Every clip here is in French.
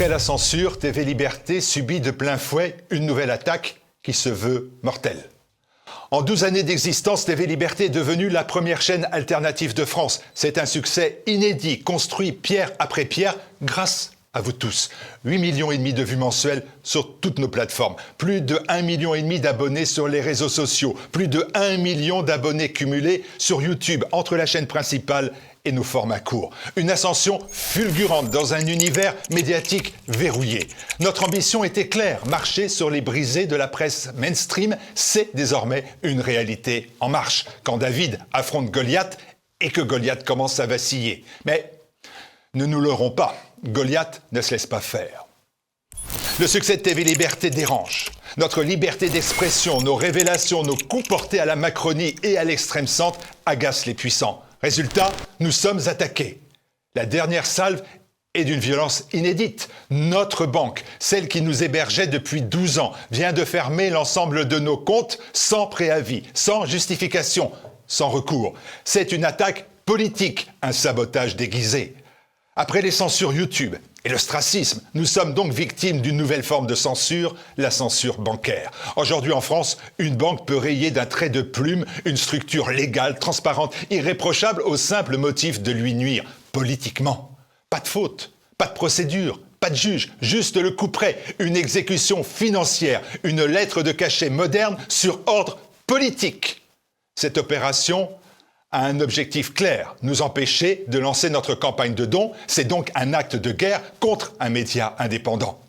Après la censure, TV Liberté subit de plein fouet une nouvelle attaque qui se veut mortelle. En 12 années d'existence, TV Liberté est devenue la première chaîne alternative de France. C'est un succès inédit, construit pierre après pierre, grâce à vous tous. 8,5 millions de vues mensuelles sur toutes nos plateformes. Plus de 1,5 million d'abonnés sur les réseaux sociaux. Plus de 1 million d'abonnés cumulés sur YouTube, entre la chaîne principale et nos formats courts. Une ascension fulgurante dans un univers médiatique verrouillé. Notre ambition était claire, marcher sur les brisées de la presse mainstream, c'est désormais une réalité en marche. Quand David affronte Goliath et que Goliath commence à vaciller. Mais ne nous leurrons pas, Goliath ne se laisse pas faire. Le succès de TV Liberté dérange. Notre liberté d'expression, nos révélations, nos coups portés à la Macronie et à l'extrême centre agacent les puissants. Résultat, nous sommes attaqués. La dernière salve est d'une violence inédite. Notre banque, celle qui nous hébergeait depuis 12 ans, vient de fermer l'ensemble de nos comptes sans préavis, sans justification, sans recours. C'est une attaque politique, un sabotage déguisé. Après les censures YouTube et l'ostracisme, nous sommes donc victimes d'une nouvelle forme de censure, la censure bancaire. Aujourd'hui en France, une banque peut rayer d'un trait de plume une structure légale, transparente, irréprochable au simple motif de lui nuire politiquement. Pas de faute, pas de procédure, pas de juge, juste le couperet, une exécution financière, une lettre de cachet moderne sur ordre politique. Cette opération a un objectif clair, nous empêcher de lancer notre campagne de dons. C'est donc un acte de guerre contre un média indépendant.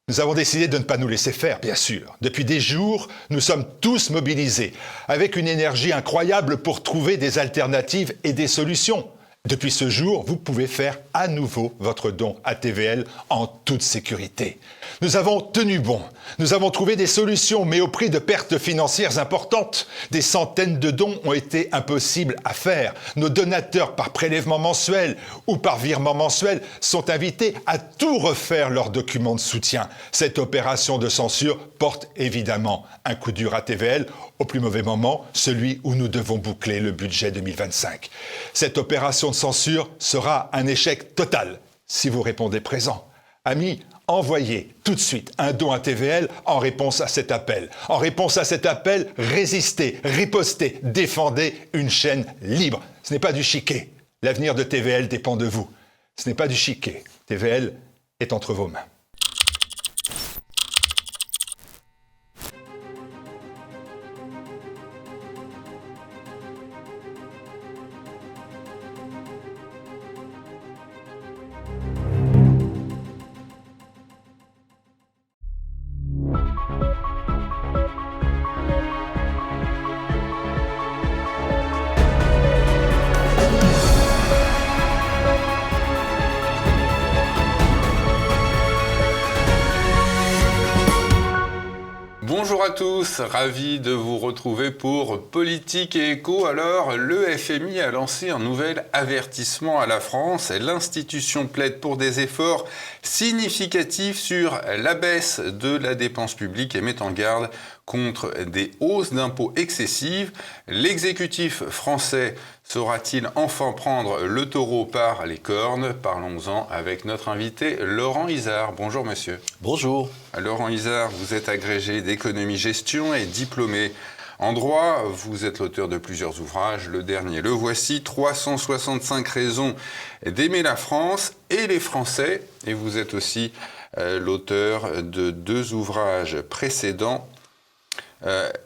Nous avons décidé de ne pas nous laisser faire, bien sûr. Depuis des jours, nous sommes tous mobilisés, avec une énergie incroyable pour trouver des alternatives et des solutions. Depuis ce jour, vous pouvez faire à nouveau votre don à TVL en toute sécurité. Nous avons tenu bon. Nous avons trouvé des solutions, mais au prix de pertes financières importantes. Des centaines de dons ont été impossibles à faire. Nos donateurs, par prélèvement mensuel ou par virement mensuel, sont invités à tout refaire leurs documents de soutien. Cette opération de censure porte évidemment un coup dur à TVL, au plus mauvais moment, celui où nous devons boucler le budget 2025. Cette opération de censure sera un échec total si vous répondez présent. Amis, envoyez tout de suite un don à TVL en réponse à cet appel. En réponse à cet appel, résistez, ripostez, défendez une chaîne libre. Ce n'est pas du chiquet. L'avenir de TVL dépend de vous. Ce n'est pas du chiquet. TVL est entre vos mains. Bonjour à tous, ravi de vous retrouver pour Politique et Éco. Alors, le FMI a lancé un nouvel avertissement à la France. L'institution plaide pour des efforts significatifs sur la baisse de la dépense publique et met en garde contre des hausses d'impôts excessives. L'exécutif français saura-t-il enfin prendre le taureau par les cornes? Parlons-en avec notre invité Laurent Izard. Bonjour monsieur. Bonjour. Laurent Izard, vous êtes agrégé d'économie-gestion et diplômé en droit. Vous êtes l'auteur de plusieurs ouvrages. Le dernier, le voici, 365 raisons d'aimer la France et les Français. Et vous êtes aussi l'auteur de 2 ouvrages précédents,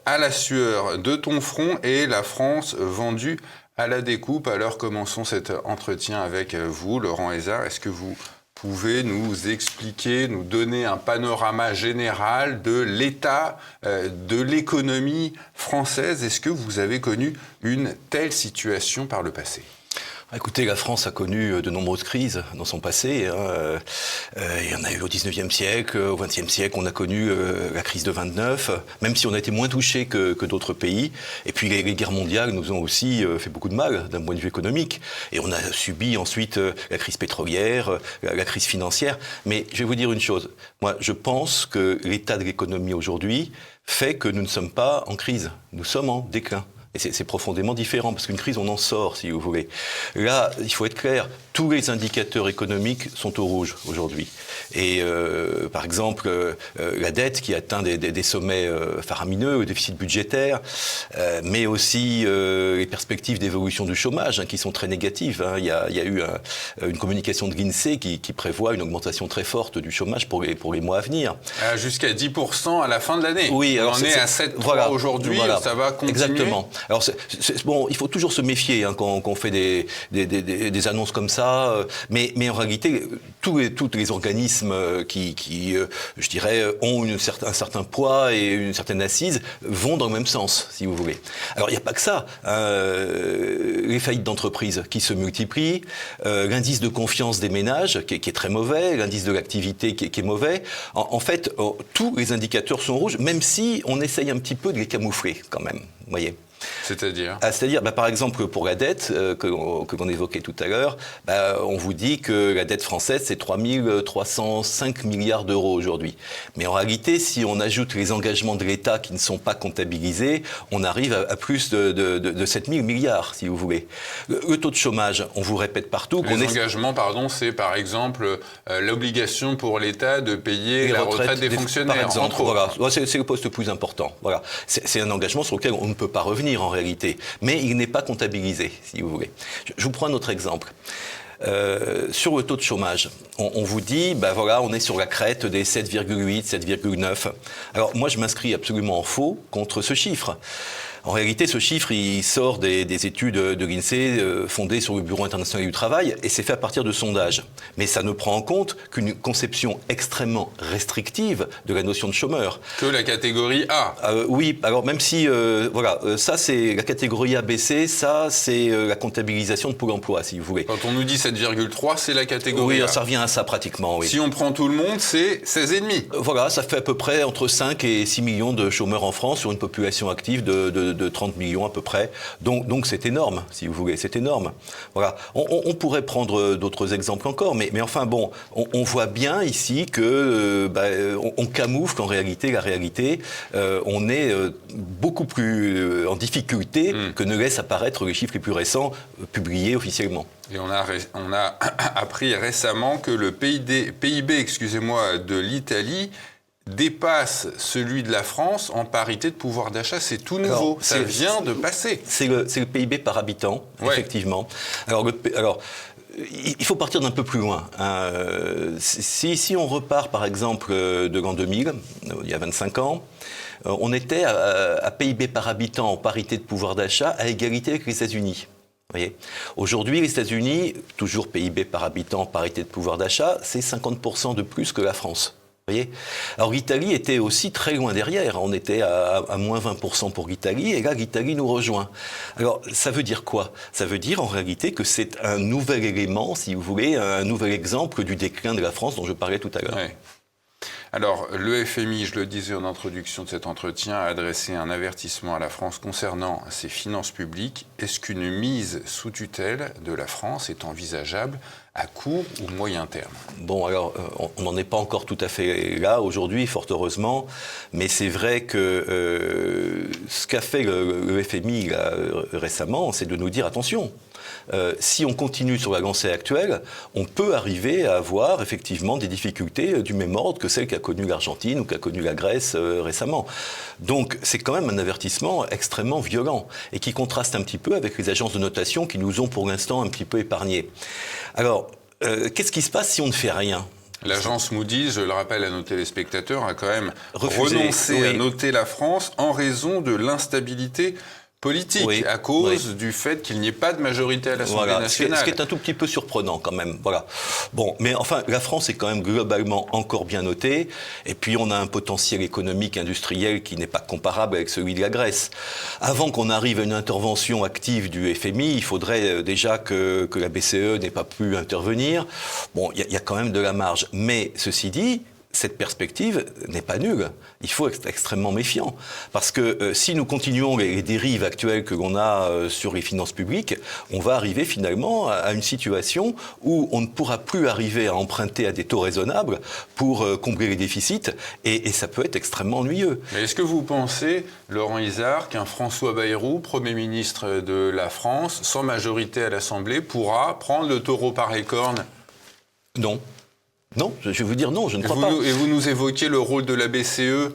À la sueur de ton front et La France vendue à la découpe. Alors commençons cet entretien avec vous, Laurent Izard. Est-ce que vous pouvez nous expliquer, nous donner un panorama général de l'état de l'économie française? Est-ce que vous avez connu une telle situation par le passé? Écoutez, la France a connu de nombreuses crises dans son passé. Il y en a eu au 19e siècle, au 20e siècle, on a connu la crise de 29, même si on a été moins touchés que d'autres pays. Et puis les guerres mondiales nous ont aussi fait beaucoup de mal d'un point de vue économique. Et on a subi ensuite la crise pétrolière, la crise financière. Mais je vais vous dire une chose. Moi, je pense que l'état de l'économie aujourd'hui fait que nous ne sommes pas en crise. Nous sommes en déclin. Et c'est profondément différent, parce qu'une crise, on en sort, si vous voulez. Là, il faut être clair, tous les indicateurs économiques sont au rouge aujourd'hui. Et par exemple, la dette qui atteint des sommets faramineux, le déficit budgétaire, mais aussi les perspectives d'évolution du chômage, qui sont très négatives. Il y a eu une communication de l'INSEE qui prévoit une augmentation très forte du chômage pour les mois à venir. Jusqu'à 10% à la fin de l'année. Oui, alors on est à 7,3 voilà, aujourd'hui, voilà, ça va continuer. Exactement. Alors bon, il faut toujours se méfier quand on fait des annonces comme ça, mais en réalité, tous les organismes qui je dirais, ont un certain poids et une certaine assise vont dans le même sens, si vous voulez. Alors il n'y a pas que ça. Les faillites d'entreprises qui se multiplient, l'indice de confiance des ménages qui est très mauvais, l'indice de l'activité qui est mauvais. En fait, tous les indicateurs sont rouges, même si on essaye un petit peu de les camoufler quand même, vous voyez. C'est-à-dire par exemple, pour la dette que l'on évoquait tout à l'heure, on vous dit que la dette française, c'est 3 305 milliards d'euros aujourd'hui. Mais en réalité, si on ajoute les engagements de l'État qui ne sont pas comptabilisés, on arrive à plus de 7 000 milliards, si vous voulez. Le taux de chômage, on vous répète partout... Les engagements, c'est par exemple l'obligation pour l'État de payer la retraite des fonctionnaires, par exemple, entre autres. Voilà, c'est le poste le plus important. Voilà. C'est un engagement sur lequel on ne peut pas revenir en réalité, mais il n'est pas comptabilisé, si vous voulez. Je vous prends un autre exemple. Sur le taux de chômage, on vous dit, on est sur la crête des 7,8, 7,9. Alors moi, je m'inscris absolument en faux contre ce chiffre. En réalité, ce chiffre, il sort des études de l'INSEE fondées sur le Bureau international du travail, et c'est fait à partir de sondages. Mais ça ne prend en compte qu'une conception extrêmement restrictive de la notion de chômeur. Que la catégorie A. Oui, alors même si, ça c'est la catégorie ABC, ça c'est la comptabilisation de Pôle emploi, si vous voulez. Quand on nous dit 7,3, c'est la catégorie A. Oui, ça revient à ça pratiquement, oui. Si on prend tout le monde, c'est 16,5. Voilà, ça fait à peu près entre 5 et 6 millions de chômeurs en France sur une population active de 30 millions à peu près. Donc c'est énorme, si vous voulez, c'est énorme. Voilà. On pourrait prendre d'autres exemples encore, mais enfin bon, on voit bien ici que on camoufle en réalité la réalité. On est beaucoup plus en difficulté que ne laissent apparaître les chiffres les plus récents publiés officiellement. Et on a appris récemment que le PIB de l'Italie dépasse celui de la France en parité de pouvoir d'achat. C'est tout nouveau. Alors, ça vient de passer. C'est le PIB par habitant, effectivement. Alors, il faut partir d'un peu plus loin. Si on repart, par exemple, de l'an 2000, il y a 25 ans, on était à PIB par habitant en parité de pouvoir d'achat à égalité avec les États-Unis. Aujourd'hui, les États-Unis, toujours PIB par habitant en parité de pouvoir d'achat, c'est 50% de plus que la France. Alors l'Italie était aussi très loin derrière, on était à moins 20% pour l'Italie, et là l'Italie nous rejoint. Alors ça veut dire quoi ? Ça veut dire en réalité que c'est un nouvel élément, si vous voulez, un nouvel exemple du déclin de la France dont je parlais tout à l'heure. Ouais. Alors, le FMI, je le disais en introduction de cet entretien, a adressé un avertissement à la France concernant ses finances publiques. Est-ce qu'une mise sous tutelle de la France est envisageable à court ou moyen terme ? Bon, alors, on n'en est pas encore tout à fait là aujourd'hui, fort heureusement, mais c'est vrai que ce qu'a fait le FMI là, récemment, c'est de nous dire attention. Si on continue sur la lancée actuelle, on peut arriver à avoir effectivement des difficultés du même ordre que celles qu'a connues l'Argentine ou qu'a connues la Grèce récemment. Donc c'est quand même un avertissement extrêmement violent et qui contraste un petit peu avec les agences de notation qui nous ont pour l'instant un petit peu épargnés. Alors, qu'est-ce qui se passe si on ne fait rien ? L'agence Moody's, je le rappelle à nos téléspectateurs, a quand même renoncé à noter la France en raison de l'instabilité politique, à cause du fait qu'il n'y ait pas de majorité à l'Assemblée nationale. Ce qui est un tout petit peu surprenant quand même. Voilà. Bon, mais enfin, la France est quand même globalement encore bien notée, et puis on a un potentiel économique, industriel qui n'est pas comparable avec celui de la Grèce. Avant qu'on arrive à une intervention active du FMI, il faudrait déjà que la BCE n'ait pas pu intervenir. Bon, il y a quand même de la marge. Mais ceci dit, cette perspective n'est pas nulle. Il faut être extrêmement méfiant. Parce que si nous continuons les dérives actuelles que l'on a sur les finances publiques, on va arriver finalement à une situation où on ne pourra plus arriver à emprunter à des taux raisonnables pour combler les déficits, et ça peut être extrêmement ennuyeux. Mais est-ce que vous pensez, Laurent Izard, qu'un François Bayrou, Premier ministre de la France, sans majorité à l'Assemblée, pourra prendre le taureau par les cornes ? Non. Non, je vais vous dire non, je ne crois pas. Et vous nous évoquiez le rôle de la BCE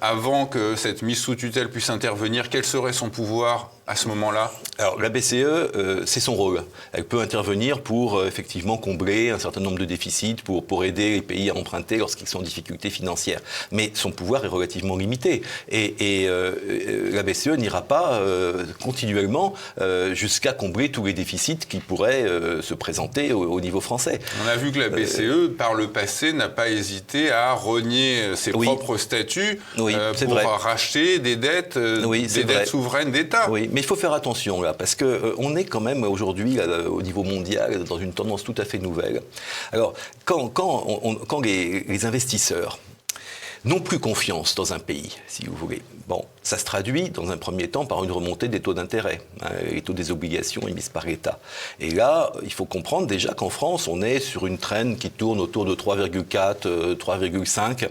avant que cette mise sous tutelle puisse intervenir. Quel serait son pouvoir à ce moment-là ? Alors, la BCE, c'est son rôle. Elle peut intervenir pour effectivement combler un certain nombre de déficits, pour aider les pays à emprunter lorsqu'ils sont en difficulté financière. Mais son pouvoir est relativement limité. Et la BCE n'ira pas continuellement jusqu'à combler tous les déficits qui pourraient se présenter au niveau français. On a vu que la BCE, par le passé, n'a pas hésité à renier ses propres statuts pour racheter des dettes, dettes souveraines d'État. Oui, mais il faut faire attention là, parce qu'on est quand même aujourd'hui au niveau mondial dans une tendance tout à fait nouvelle. Alors, quand les investisseurs n'ont plus confiance dans un pays, si vous voulez, bon, ça se traduit dans un premier temps par une remontée des taux d'intérêt, les taux des obligations émises par l'État. Et là, il faut comprendre déjà qu'en France, on est sur une traîne qui tourne autour de 3,4, 3,5.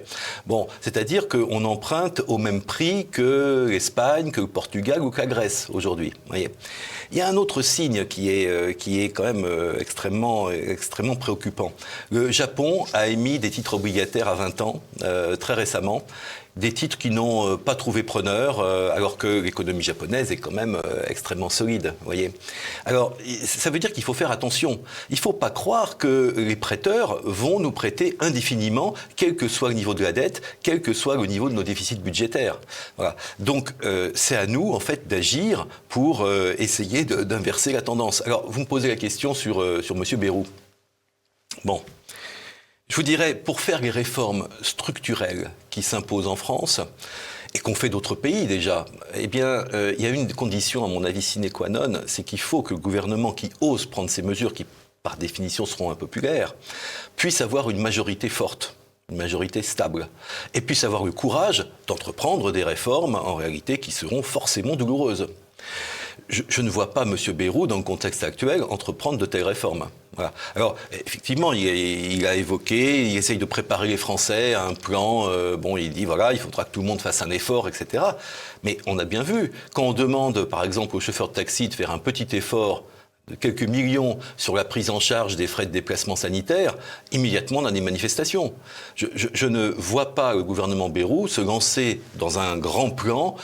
Bon, c'est-à-dire qu'on emprunte au même prix que l'Espagne, que le Portugal ou que la Grèce aujourd'hui. Voyez. Il y a un autre signe qui est quand même extrêmement préoccupant. Le Japon a émis des titres obligataires à 20 ans, très récemment, des titres qui n'ont pas trouvé preneur, alors que l'économie japonaise est quand même extrêmement solide, voyez. Alors, ça veut dire qu'il faut faire attention. Il ne faut pas croire que les prêteurs vont nous prêter indéfiniment, quel que soit le niveau de la dette, quel que soit le niveau de nos déficits budgétaires. Voilà. Donc, c'est à nous, en fait, d'agir pour essayer d'inverser la tendance. Alors, vous me posez la question sur M. Bayrou. Bon. Je vous dirais, pour faire les réformes structurelles qui s'imposent en France, et qu'ont fait d'autres pays déjà, eh bien, il y a une condition, à mon avis, sine qua non, c'est qu'il faut que le gouvernement qui ose prendre ces mesures, qui par définition seront impopulaires, puisse avoir une majorité forte, une majorité stable, et puisse avoir le courage d'entreprendre des réformes, en réalité, qui seront forcément douloureuses. Je ne vois pas M. Bayrou, dans le contexte actuel, entreprendre de telles réformes. Voilà. Alors, effectivement, il a évoqué, il essaye de préparer les Français à un plan. Il dit, voilà, il faudra que tout le monde fasse un effort, etc. Mais on a bien vu, quand on demande, par exemple, aux chauffeurs de taxi de faire un petit effort de quelques millions sur la prise en charge des frais de déplacement sanitaire, immédiatement on a des manifestations. Je ne vois pas le gouvernement Bayrou se lancer dans un grand plan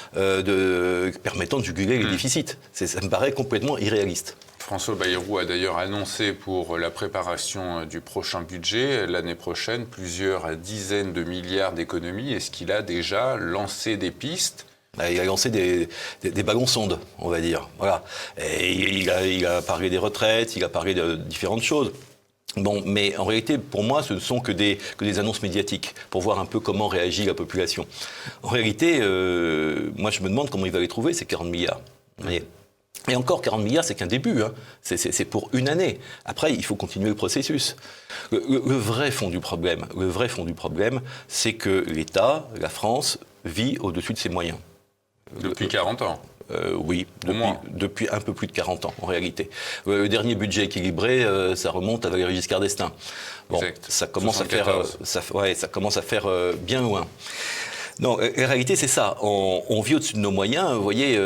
permettant de juguler les déficits. Ça me paraît complètement irréaliste. François Bayrou a d'ailleurs annoncé pour la préparation du prochain budget, l'année prochaine, plusieurs dizaines de milliards d'économies. Est-ce qu'il a déjà lancé des pistes ? Il a lancé des ballons sondes, on va dire. Voilà. Et il a parlé des retraites, il a parlé de différentes choses. Bon, mais en réalité, pour moi, ce ne sont que des annonces médiatiques pour voir un peu comment réagit la population. En réalité, moi, je me demande comment il va les trouver, ces 40 milliards. Vous voyez. Et encore, 40 milliards, c'est qu'un début. Hein. C'est pour une année. Après, il faut continuer le processus. Le vrai fond du problème, c'est que l'État, la France, vit au-dessus de ses moyens. Depuis 40 ans. Oui, depuis un peu plus de 40 ans, en réalité. Le dernier budget équilibré, ça remonte à Valéry Giscard d'Estaing. Bon, exact. Ça commence à faire bien loin. Non, la réalité, c'est ça. On vit au-dessus de nos moyens. Vous voyez,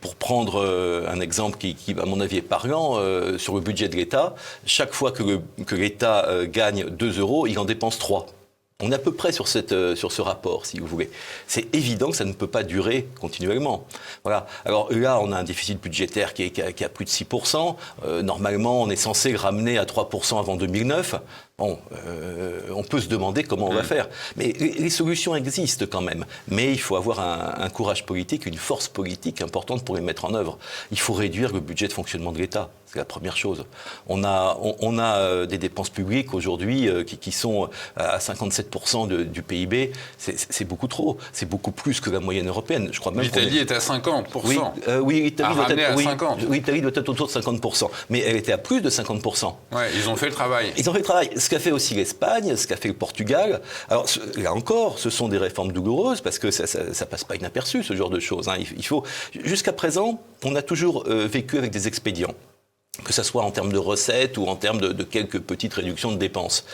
pour prendre un exemple qui, à mon avis, est parlant, sur le budget de l'État, chaque fois que l'État gagne 2 €, il en dépense 3. On est à peu près sur ce rapport, si vous voulez. C'est évident que ça ne peut pas durer continuellement. Voilà. Alors là, on a un déficit budgétaire qui a plus de 6%. Normalement, on est censé le ramener à 3% avant 2009. Bon, on peut se demander comment on va faire. Mais les solutions existent quand même. Mais il faut avoir un courage politique, une force politique importante pour les mettre en œuvre. Il faut réduire le budget de fonctionnement de l'État. C'est la première chose. On a des dépenses publiques aujourd'hui qui sont à 57% du PIB. C'est beaucoup trop. C'est beaucoup plus que la moyenne européenne. Je crois même l'Italie est à 50%. Oui, l'Italie doit à 50%. Oui, l'Italie doit être autour de 50%. Mais elle était à plus de 50%. Ouais, ils ont fait le travail. Ils ont fait le travail. ce qu'a fait aussi l'Espagne, ce qu'a fait le Portugal. Alors là encore, ce sont des réformes douloureuses parce que ça passe pas inaperçu, ce genre de choses. Hein. Il faut, jusqu'à présent, on a toujours vécu avec des expédients, que ce soit en termes de recettes ou en termes de quelques petites réductions de dépenses.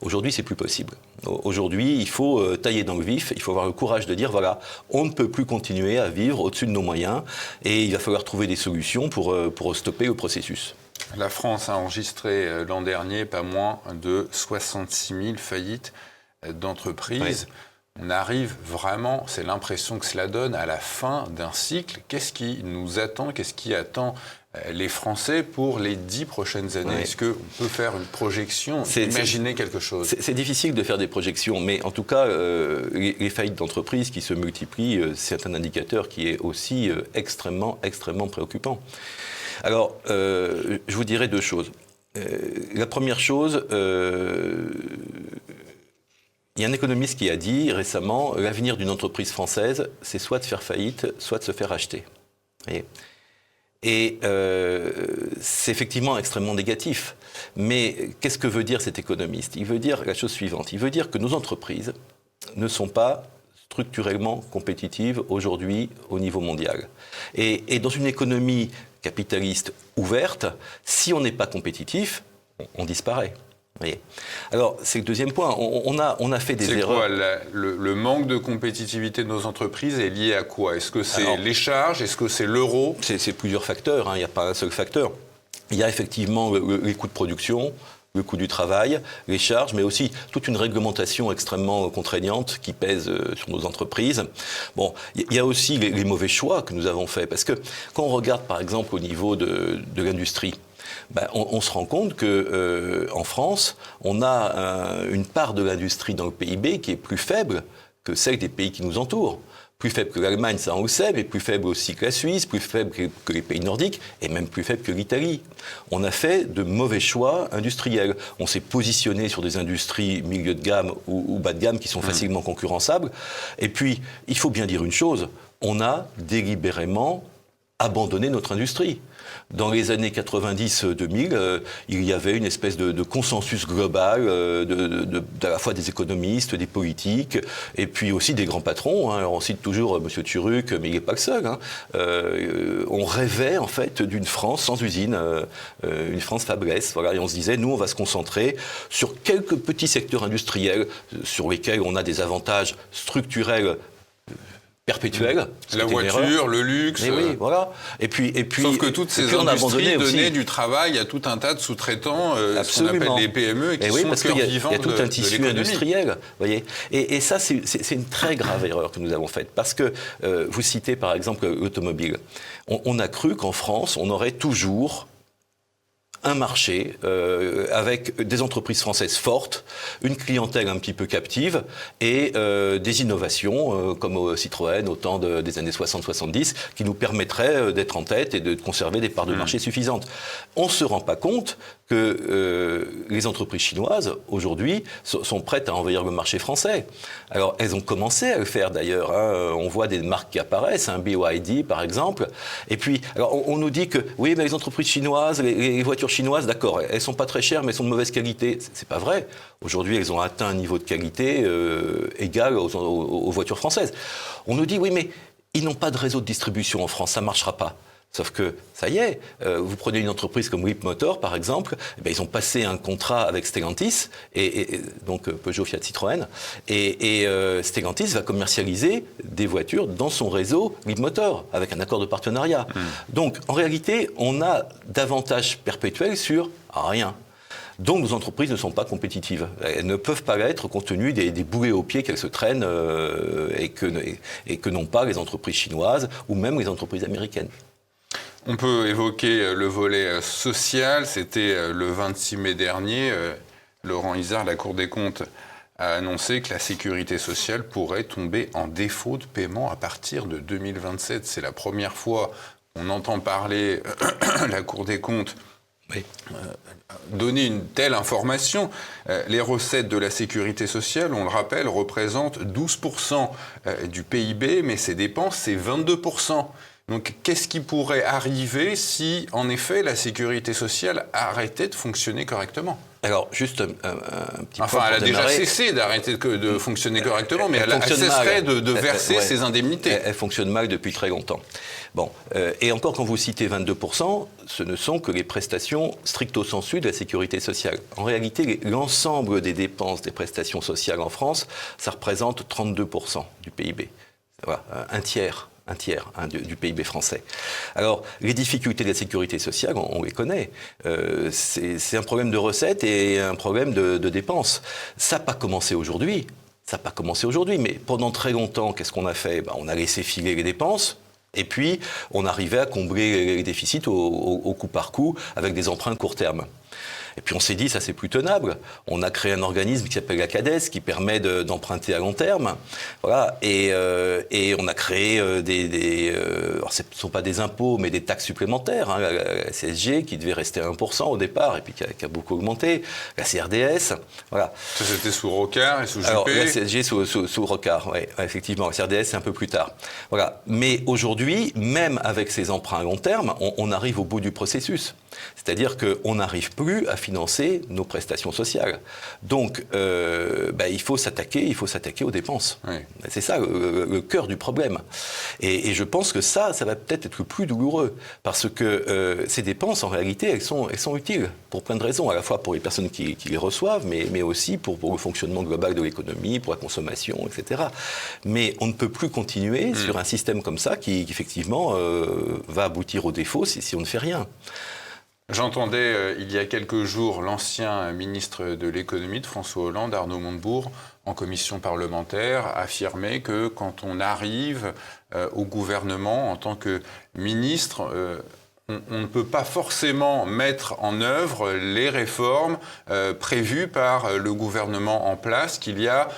Aujourd'hui, c'est plus possible. Aujourd'hui, il faut tailler dans le vif, il faut avoir le courage de dire, voilà, on ne peut plus continuer à vivre au-dessus de nos moyens et il va falloir trouver des solutions pour stopper le processus. La France a enregistré l'an dernier pas moins de 66 000 faillites d'entreprises. Oui. On arrive vraiment, c'est l'impression que cela donne, à la fin d'un cycle. Qu'est-ce qui nous attend? Qu'est-ce qui attend les Français pour les 10 prochaines années? Oui. Est-ce qu'on peut faire une projection, imaginer quelque chose? C'est difficile de faire des projections, mais en tout cas, les faillites d'entreprises qui se multiplient, c'est un indicateur qui est aussi extrêmement préoccupant. Alors, je vous dirais deux choses. La première chose, il y a un économiste qui a dit récemment, l'avenir d'une entreprise française, c'est soit de faire faillite, soit de se faire acheter. Et c'est effectivement extrêmement négatif. Mais qu'est-ce que veut dire cet économiste? Il veut dire la chose suivante. Il veut dire que nos entreprises ne sont pas structurellement compétitives aujourd'hui au niveau mondial. Et dans une économie capitaliste ouverte, si on n'est pas compétitif, on disparaît. Voyez. Alors, c'est le deuxième point. On a fait des erreurs. C'est quoi le manque de compétitivité de nos entreprises est lié à quoi? Est-ce que c'est les charges? Est-ce que c'est l'euro? C'est plusieurs facteurs. Hein. Il n'y a pas un seul facteur. Il y a effectivement les coûts de production, le coût du travail, les charges, mais aussi toute une réglementation extrêmement contraignante qui pèse sur nos entreprises. Bon, il y a aussi les mauvais choix que nous avons faits. Parce que quand on regarde, par exemple, au niveau de l'industrie, on se rend compte qu'en France, on a une part de l'industrie dans le PIB qui est plus faible que celle des pays qui nous entourent. Plus faible que l'Allemagne, ça on le sait, mais plus faible aussi que la Suisse, plus faible que les pays nordiques, et même plus faible que l'Italie. On a fait de mauvais choix industriels. On s'est positionné sur des industries milieu de gamme ou bas de gamme qui sont facilement concurrençables. Et puis, il faut bien dire une chose, on a délibérément abandonné notre industrie. Dans les années 90-2000, il y avait une espèce de consensus global à la fois des économistes, des politiques, et puis aussi des grands patrons. Hein. Alors on cite toujours M. Turuk, mais il n'est pas le seul. Hein. On rêvait en fait d'une France sans usine, une France fablesse. Voilà. Et on se disait, nous, on va se concentrer sur quelques petits secteurs industriels sur lesquels on a des avantages structurels perpétuelle. La voiture, le luxe. Et oui, voilà. Et puis, sauf que toutes ces industries donnaient du travail à tout un tas de sous-traitants, ce qu'on appelle les PME, et qui sont le cœur vivant de l'économie. Il y a tout un tissu industriel, voyez. Et ça, c'est une très grave erreur que nous avons faite. Parce que, vous citez par exemple l'automobile. On a cru qu'en France, on aurait toujours un marché avec des entreprises françaises fortes, une clientèle un petit peu captive et des innovations comme Citroën au temps des années 60-70 qui nous permettraient d'être en tête et de conserver des parts de marché suffisantes. On ne se rend pas compte que les entreprises chinoises, aujourd'hui, sont prêtes à envahir le marché français. Alors, elles ont commencé à le faire d'ailleurs. Hein. On voit des marques qui apparaissent, un BYD par exemple. Et puis, alors, on nous dit que, oui, mais les entreprises chinoises, les voitures chinoises, d'accord, elles ne sont pas très chères, mais elles sont de mauvaise qualité. C'est pas vrai. Aujourd'hui, elles ont atteint un niveau de qualité égal aux voitures françaises. On nous dit, oui, mais ils n'ont pas de réseau de distribution en France, ça ne marchera pas. Sauf que, ça y est, vous prenez une entreprise comme Leapmotor, par exemple, eh bien, ils ont passé un contrat avec Stellantis, donc Peugeot, Fiat, Citroën, et Stellantis va commercialiser des voitures dans son réseau Leapmotor, avec un accord de partenariat. Donc, en réalité, on a davantage perpétuel sur rien. Donc, nos entreprises ne sont pas compétitives. Elles ne peuvent pas l'être compte tenu des boulets aux pieds qu'elles se traînent et que n'ont pas les entreprises chinoises ou même les entreprises américaines. On peut évoquer le volet social. C'était le 26 mai dernier. Laurent Izard, la Cour des comptes, a annoncé que la sécurité sociale pourrait tomber en défaut de paiement à partir de 2027. C'est la première fois qu'on entend parler la Cour des comptes donner une telle information. Les recettes de la sécurité sociale, on le rappelle, représentent 12% du PIB, mais ses dépenses, c'est 22%. Donc, qu'est-ce qui pourrait arriver si, en effet, la sécurité sociale arrêtait de fonctionner correctement ? Alors, juste un petit point Enfin, pour elle a déjà démarrer. cessé d'arrêter de fonctionner correctement, mais elle cesserait de verser ouais. ses indemnités. Elle fonctionne mal depuis très longtemps. Bon, et encore quand vous citez 22%, ce ne sont que les prestations stricto sensu de la sécurité sociale. En réalité, l'ensemble des dépenses des prestations sociales en France, ça représente 32% du PIB. Voilà, un tiers du PIB français. Alors, les difficultés de la sécurité sociale, on les connaît. C'est un problème de recettes et un problème de dépenses. Ça n'a pas commencé aujourd'hui. Mais pendant très longtemps, qu'est-ce qu'on a fait ? On a laissé filer les dépenses. Et puis, on arrivait à combler les déficits au coup par coup avec des emprunts court terme. Et puis on s'est dit, ça c'est plus tenable. On a créé un organisme qui s'appelle la CADES, qui permet d'emprunter à long terme. Voilà. Et on a créé alors ce ne sont pas des impôts, mais des taxes supplémentaires. Hein. La CSG, qui devait rester à 1% au départ, et puis qui a beaucoup augmenté. La CRDS, voilà. Ça, c'était sous Rocard et sous Juppé. Alors, la CSG sous Rocard, oui, effectivement. La CRDS, c'est un peu plus tard. Voilà. Mais aujourd'hui, même avec ces emprunts à long terme, on arrive au bout du processus. C'est-à-dire qu'on n'arrive plus à financer nos prestations sociales. Donc, il faut s'attaquer aux dépenses. Oui. C'est ça le cœur du problème. Et je pense que ça va peut-être être le plus douloureux, parce que ces dépenses, en réalité, elles sont utiles pour plein de raisons, à la fois pour les personnes qui les reçoivent, mais aussi pour le fonctionnement global de l'économie, pour la consommation, etc. Mais on ne peut plus continuer sur un système comme ça qui effectivement, va aboutir au défaut si on ne fait rien. J'entendais il y a quelques jours l'ancien ministre de l'économie de François Hollande, Arnaud Montebourg, en commission parlementaire, affirmer que quand on arrive au gouvernement en tant que ministre, on ne peut pas forcément mettre en œuvre les réformes prévues par le gouvernement en place, qu'il y a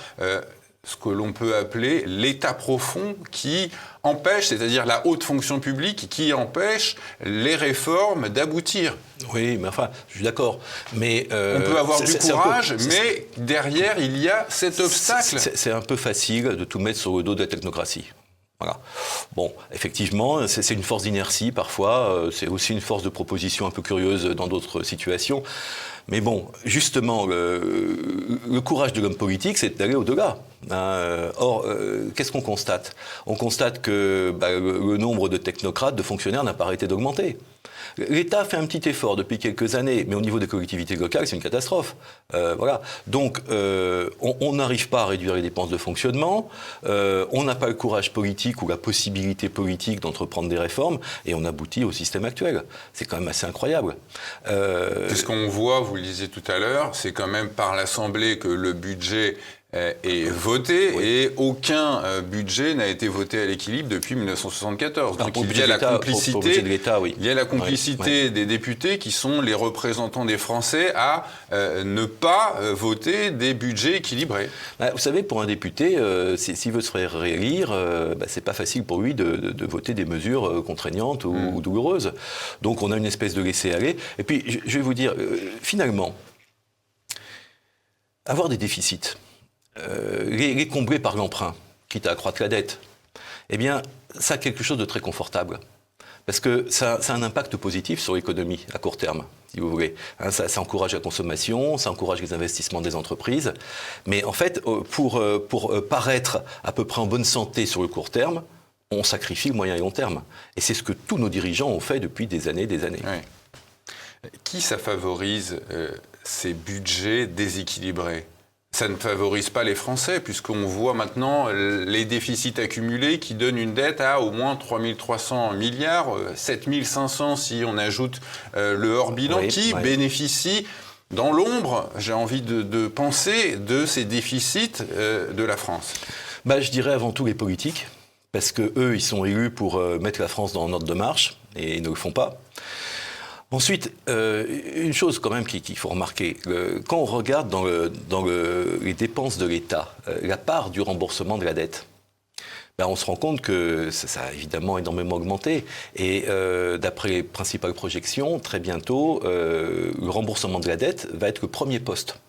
ce que l'on peut appeler l'état profond qui empêche, c'est-à-dire la haute fonction publique, qui empêche les réformes d'aboutir. Oui, mais enfin, je suis d'accord. Mais on peut avoir du courage, mais derrière, il y a cet obstacle. C'est un peu facile de tout mettre sur le dos de la technocratie. Voilà. Bon, effectivement, c'est une force d'inertie parfois, c'est aussi une force de proposition un peu curieuse dans d'autres situations. Mais bon, justement, le courage de l'homme politique, c'est d'aller au-delà. Or, qu'est-ce qu'on constate ? On constate que le nombre de technocrates, de fonctionnaires n'a pas arrêté d'augmenter. L'État fait un petit effort depuis quelques années, mais au niveau des collectivités locales, c'est une catastrophe. Voilà. Donc, on n'arrive pas à réduire les dépenses de fonctionnement, on n'a pas le courage politique ou la possibilité politique d'entreprendre des réformes, et on aboutit au système actuel. C'est quand même assez incroyable. C'est ce qu'on voit, vous le disiez tout à l'heure, c'est quand même par l'Assemblée que le budget est voté, oui. Et aucun budget n'a été voté à l'équilibre depuis 1974. Donc il y a la complicité, il y a la complicité des députés qui sont les représentants des Français à ne pas voter des budgets équilibrés. Vous savez, pour un député, s'il veut se faire réélire, c'est pas facile pour lui de voter des mesures contraignantes ou douloureuses. Donc on a une espèce de laisser-aller. Et puis je vais vous dire, finalement, avoir des déficits, les combler par l'emprunt, quitte à accroître la dette, eh bien, ça a quelque chose de très confortable. Parce que ça a un impact positif sur l'économie à court terme, si vous voulez. Ça encourage la consommation, ça encourage les investissements des entreprises. Mais en fait, pour paraître à peu près en bonne santé sur le court terme, on sacrifie le moyen et long terme. Et c'est ce que tous nos dirigeants ont fait depuis des années. Oui. Qui ça favorise ces budgets déséquilibrés ? Ça ne favorise pas les Français, puisqu'on voit maintenant les déficits accumulés qui donnent une dette à au moins 3 300 milliards, 7 500 si on ajoute le hors-bilan, bénéficie dans l'ombre, j'ai envie de penser, de ces déficits de la France. Je dirais avant tout les politiques, parce qu'eux, ils sont élus pour mettre la France dans l'ordre de marche, et ils ne le font pas. Ensuite, une chose quand même qu'il faut remarquer, quand on regarde dans les dépenses de l'État, la part du remboursement de la dette, on se rend compte que ça a évidemment énormément augmenté. Et d'après les principales projections, très bientôt, le remboursement de la dette va être le premier poste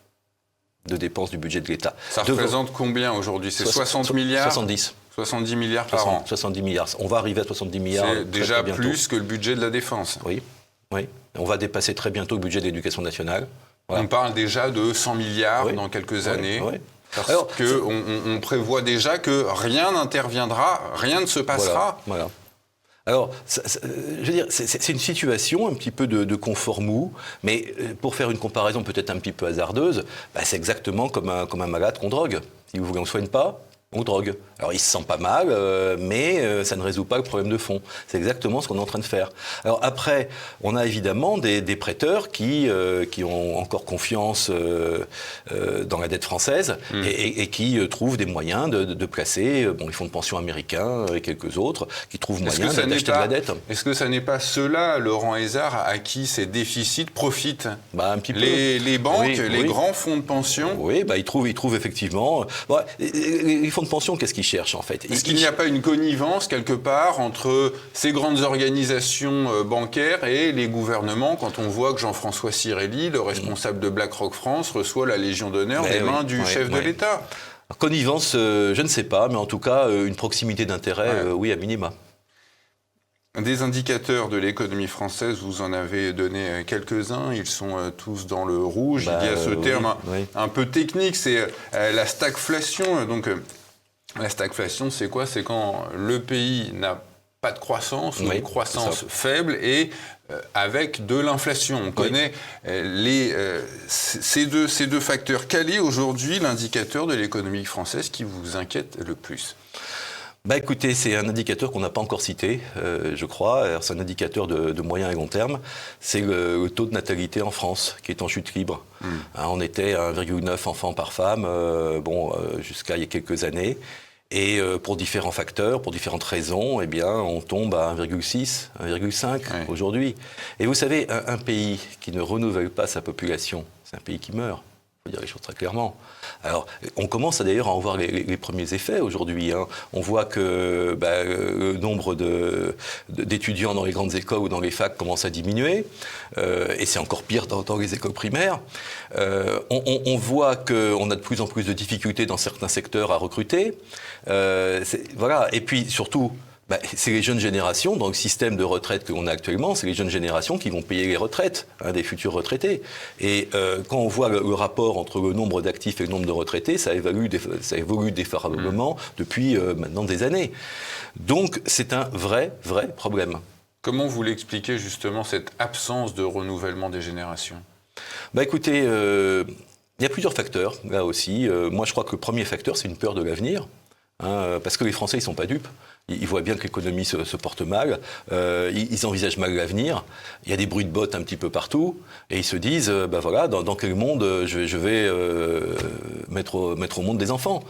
de dépenses du budget de l'État. Ça représente combien aujourd'hui ? C'est 60 milliards ? 70 milliards par an. 70 milliards. On va arriver à 70 milliards. C'est déjà plus que le budget de la Défense. Oui. On va dépasser très bientôt le budget de l'éducation nationale. Voilà. On parle déjà de 100 milliards dans quelques années. Oui. Parce qu'on prévoit déjà que rien n'interviendra, rien ne se passera. Voilà. Alors, je veux dire, c'est une situation un petit peu de confort mou, mais pour faire une comparaison peut-être un petit peu hasardeuse, c'est exactement comme un malade qu'on drogue. Si vous voulez, on ne soigne pas, on drogue. Alors, il se sent pas mal, mais ça ne résout pas le problème de fond. C'est exactement ce qu'on est en train de faire. Alors après, on a évidemment des prêteurs qui ont encore confiance dans la dette française et qui trouvent des moyens de placer, les fonds de pension américains et quelques autres, qui trouvent moyen d'acheter de la dette. Est-ce que ça n'est pas cela, Laurent Hézard, à qui ces déficits profitent? Un petit peu. Les banques, les grands fonds de pension? Oui, ils trouvent effectivement... les fonds de pension, qu'est-ce qu'ils cherchent en fait? Est-ce qu'il n'y a pas une connivence quelque part entre ces grandes organisations bancaires et les gouvernements quand on voit que Jean-François Cirelli, le responsable de BlackRock France, reçoit la Légion d'honneur des mains du chef de l'État? Connivence, je ne sais pas, mais en tout cas, une proximité d'intérêt, oui, à minima. Des indicateurs de l'économie française, vous en avez donné quelques-uns, ils sont tous dans le rouge. Il y a ce terme un peu technique, c'est la stagflation. Donc, la stagflation, c'est quoi? C'est quand le pays n'a pas de croissance, ou une croissance faible, et avec de l'inflation. On connaît ces deux facteurs. Quel est aujourd'hui l'indicateur de l'économie française qui vous inquiète le plus? Écoutez, c'est un indicateur qu'on n'a pas encore cité, je crois. Alors, c'est un indicateur de moyen et long terme. C'est le taux de natalité en France, qui est en chute libre. On était à 1,9 enfants par femme, jusqu'à il y a quelques années. Et pour différents facteurs, pour différentes raisons, on tombe à 1,6, 1,5 aujourd'hui. Et vous savez, un pays qui ne renouvelle pas sa population, c'est un pays qui meurt. Il faut dire les choses très clairement. Alors, on commence d'ailleurs à en voir les premiers effets aujourd'hui. On voit que le nombre d'étudiants dans les grandes écoles ou dans les facs commence à diminuer, et c'est encore pire dans les écoles primaires. On voit qu'on a de plus en plus de difficultés dans certains secteurs à recruter. Et puis surtout, c'est les jeunes générations, dans le système de retraite que l'on a actuellement, c'est les jeunes générations qui vont payer les retraites des futurs retraités. Et quand on voit le rapport entre le nombre d'actifs et le nombre de retraités, ça évolue défavorablement depuis maintenant des années. Donc c'est un vrai problème. Comment vous l'expliquez justement cette absence de renouvellement des générations? Écoutez, il y a plusieurs facteurs là aussi. Moi je crois que le premier facteur, c'est une peur de l'avenir. Parce que les Français, ils sont pas dupes. Ils voient bien que l'économie se porte mal. Ils envisagent mal l'avenir. Il y a des bruits de bottes un petit peu partout. Et ils se disent, dans quel monde je vais mettre au monde des enfants?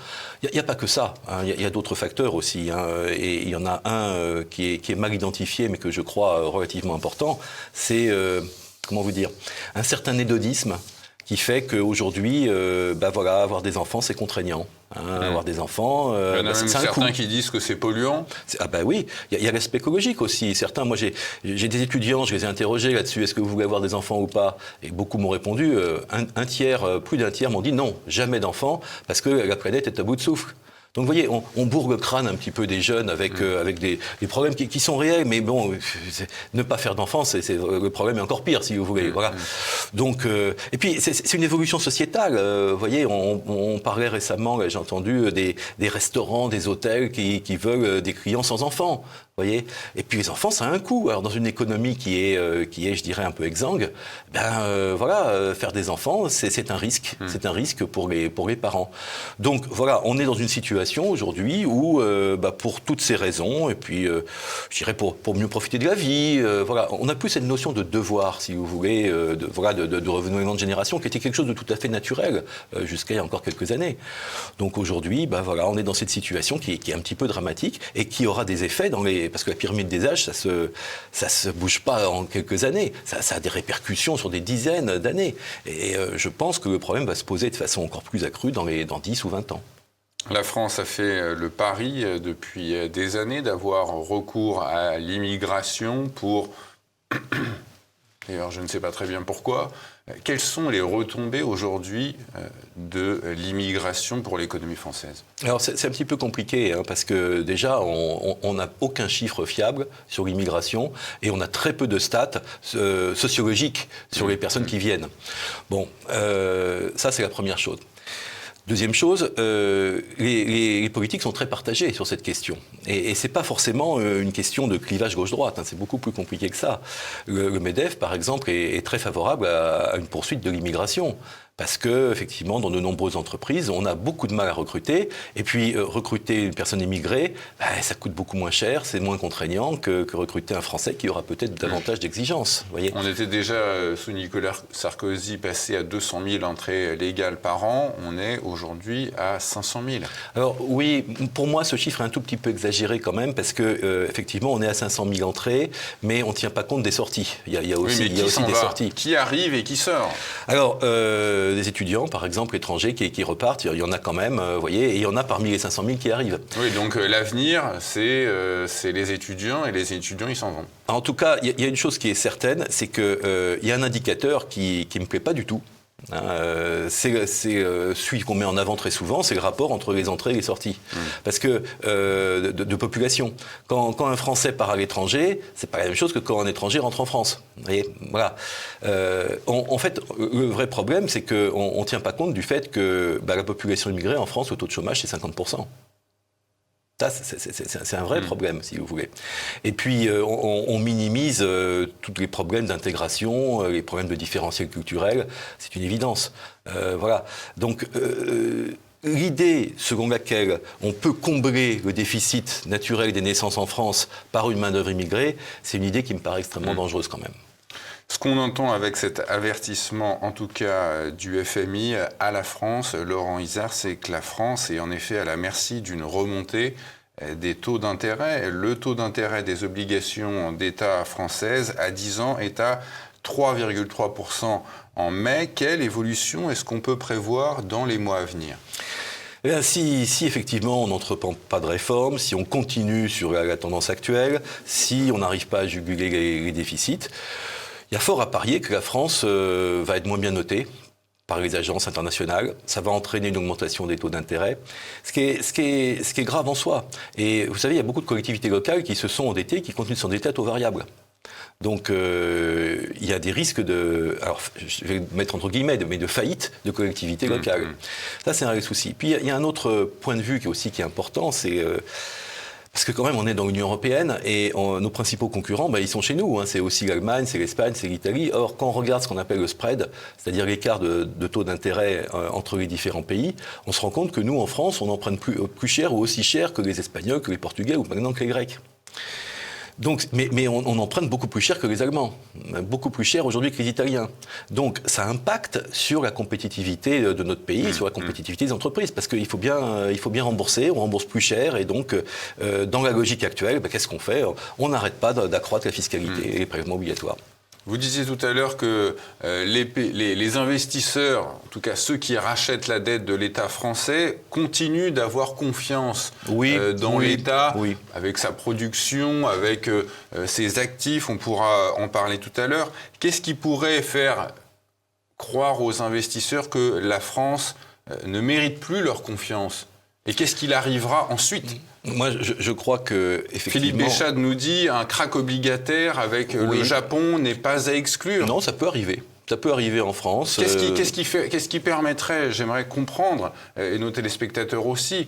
Il n'y a pas que ça. Il y a d'autres facteurs aussi. Et il y en a un qui est mal identifié, mais que je crois relativement important. C'est, comment vous dire, un certain hédonisme qui fait qu'aujourd'hui, avoir des enfants, c'est contraignant. Avoir des enfants, il y en a même certains qui disent que c'est polluant. Oui, il y a l'aspect écologique aussi. Certains, moi j'ai des étudiants, je les ai interrogés là-dessus, est-ce que vous voulez avoir des enfants ou pas? Et beaucoup m'ont répondu, plus d'un tiers m'ont dit non, jamais d'enfants, parce que la planète est à bout de souffle. Donc vous voyez, on bourre le crâne un petit peu des jeunes avec des problèmes qui sont réels, mais bon, ne pas faire d'enfants, le problème est encore pire, si vous voulez. Voilà. Donc, et puis c'est une évolution sociétale. Vous voyez, on parlait récemment, j'ai entendu, des restaurants, des hôtels qui veulent des clients sans enfants. Voyez, et puis les enfants, ça a un coût. Alors dans une économie qui est, je dirais, un peu exsangue, faire des enfants, c'est un risque. C'est un risque pour les parents. Donc voilà, on est dans une situation aujourd'hui où, pour toutes ces raisons, et puis, je dirais pour mieux profiter de la vie, on n'a plus cette notion de devoir, si vous voulez, de renouvellement de génération, qui était quelque chose de tout à fait naturel jusqu'à il y a encore quelques années. Donc aujourd'hui, on est dans cette situation qui est un petit peu dramatique et qui aura des effets parce que la pyramide des âges, ça se bouge pas en quelques années. Ça a des répercussions sur des dizaines d'années. Et je pense que le problème va se poser de façon encore plus accrue dans 10 ou 20 ans. La France a fait le pari depuis des années d'avoir recours à l'immigration pour D'ailleurs, je ne sais pas très bien pourquoi. Quelles sont les retombées aujourd'hui de l'immigration pour l'économie française? Alors c'est un petit peu compliqué, hein, parce que déjà, on n'a aucun chiffre fiable sur l'immigration et on a très peu de stats sociologiques sur les personnes qui viennent. Bon, ça c'est la première chose. Deuxième chose, les politiques sont très partagées sur cette question. Et ce n'est pas forcément une question de clivage gauche-droite, hein, c'est beaucoup plus compliqué que ça. Le MEDEF, par exemple, est très favorable à une poursuite de l'immigration. Parce que, effectivement, dans de nombreuses entreprises, on a beaucoup de mal à recruter. Et puis, recruter une personne immigrée, ça coûte beaucoup moins cher, c'est moins contraignant que recruter un Français qui aura peut-être davantage d'exigences. Voyez. On était déjà, sous Nicolas Sarkozy, passé à 200 000 entrées légales par an. On est aujourd'hui à 500 000. Alors, oui, pour moi, ce chiffre est un tout petit peu exagéré quand même, parce que, effectivement, on est à 500 000 entrées, mais on ne tient pas compte des sorties. Il y a aussi des sorties. Qui arrive et qui sort? Alors, des étudiants, par exemple, étrangers qui repartent, il y en a quand même, vous voyez, et il y en a parmi les 500 000 qui arrivent. Oui, donc l'avenir, c'est les étudiants, et les étudiants, ils s'en vont. En tout cas, il y a une chose qui est certaine, c'est qu'il y a un indicateur qui ne me plaît pas du tout. C'est celui qu'on met en avant très souvent, c'est le rapport entre les entrées et les sorties. Parce que de population. Quand un Français part à l'étranger, c'est pas la même chose que quand un étranger rentre en France. Vous voyez, voilà. En fait, le vrai problème, c'est qu'on ne tient pas compte du fait que la population immigrée en France, le taux de chômage, c'est 50%. Ça, c'est un vrai problème, si vous voulez. Et puis, on minimise tous les problèmes d'intégration, les problèmes de différentiel culturel. C'est une évidence. Voilà. Donc, l'idée selon laquelle on peut combler le déficit naturel des naissances en France par une main-d'œuvre immigrée, c'est une idée qui me paraît extrêmement dangereuse quand même. Ce qu'on entend avec cet avertissement, en tout cas du FMI à la France, Laurent Izard, c'est que la France est en effet à la merci d'une remontée des taux d'intérêt. Le taux d'intérêt des obligations d'État françaises à 10 ans est à 3,3% en mai. Quelle évolution est-ce qu'on peut prévoir dans les mois à venir ? Eh bien, si effectivement on n'entreprend pas de réforme, si on continue sur la tendance actuelle, si on n'arrive pas à juguler les déficits, il y a fort à parier que la France va être moins bien notée par les agences internationales. Ça va entraîner une augmentation des taux d'intérêt, ce qui est grave en soi. Et vous savez, il y a beaucoup de collectivités locales qui se sont endettées, qui continuent de s'endetter à taux variable. Donc, il y a des risques alors je vais mettre entre guillemets, mais de faillite de collectivités locales. Ça, c'est un réel souci. Puis, il y a un autre point de vue qui est important, c'est... Parce que quand même, on est dans l'Union européenne et nos principaux concurrents, ils sont chez nous. Hein. C'est aussi l'Allemagne, c'est l'Espagne, c'est l'Italie. Or, quand on regarde ce qu'on appelle le spread, c'est-à-dire l'écart de taux d'intérêt entre les différents pays, on se rend compte que nous, en France, on emprunte plus cher ou aussi cher que les Espagnols, que les Portugais ou maintenant que les Grecs. Donc, mais on emprunte beaucoup plus cher que les Allemands, beaucoup plus cher aujourd'hui que les Italiens. Donc ça impacte sur la compétitivité de notre pays, sur la compétitivité des entreprises, parce qu'il faut bien rembourser, on rembourse plus cher, et donc dans la logique actuelle, qu'est-ce qu'on fait ? On n'arrête pas d'accroître la fiscalité et les prélèvements obligatoires. Vous disiez tout à l'heure que les investisseurs, en tout cas ceux qui rachètent la dette de l'État français, continuent d'avoir confiance dans l'État, avec sa production, avec ses actifs. On pourra en parler tout à l'heure. Qu'est-ce qui pourrait faire croire aux investisseurs que la France ne mérite plus leur confiance ? Et qu'est-ce qu'il arrivera ensuite ? Moi, je crois que effectivement... Philippe Deschade nous dit un krach obligataire avec le Japon n'est pas à exclure. Non, ça peut arriver. Ça peut arriver en France. Qu'est-ce qui permettrait, j'aimerais comprendre, et nos téléspectateurs aussi,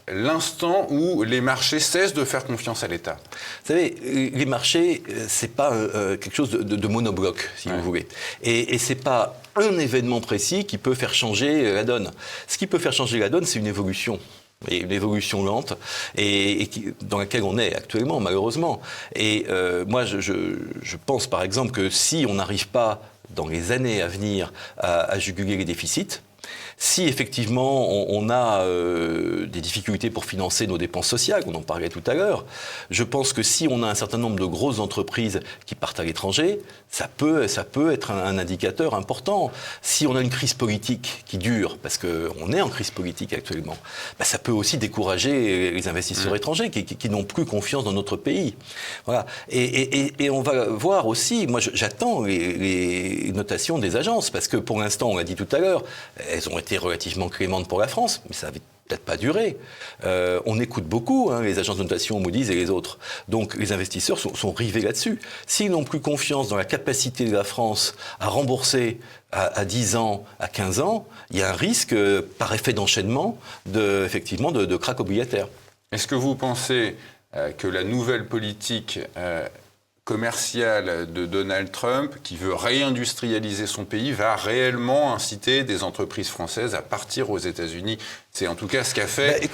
l'instant où les marchés cessent de faire confiance à l'État ? Vous savez, les marchés, c'est pas quelque chose de monobloc, si vous voulez. Et c'est pas un événement précis qui peut faire changer la donne. Ce qui peut faire changer la donne, c'est une évolution. Et une évolution lente dans laquelle on est actuellement, malheureusement. Et moi, je pense par exemple que si on n'arrive pas, dans les années à venir, à juguler les déficits, Si effectivement on a des difficultés pour financer nos dépenses sociales, on en parlait tout à l'heure, je pense que si on a un certain nombre de grosses entreprises qui partent à l'étranger, ça peut être un indicateur important. Si on a une crise politique qui dure, parce qu'on est en crise politique actuellement, ça peut aussi décourager les investisseurs étrangers qui n'ont plus confiance dans notre pays. Voilà. Et on va voir aussi, moi j'attends les notations des agences, parce que pour l'instant, on l'a dit tout à l'heure, elles ont été relativement clémentes pour la France, mais ça n'avait peut-être pas duré. On écoute beaucoup les agences de notation, Moody's et les autres. Donc les investisseurs sont rivés là-dessus. S'ils n'ont plus confiance dans la capacité de la France à rembourser à 10 ans, à 15 ans, il y a un risque, par effet d'enchaînement, effectivement, de krach obligataire. Est-ce que vous pensez que la nouvelle politique commerciale de Donald Trump, qui veut réindustrialiser son pays, va réellement inciter des entreprises françaises à partir aux États-Unis? C'est en tout cas ce qu'a fait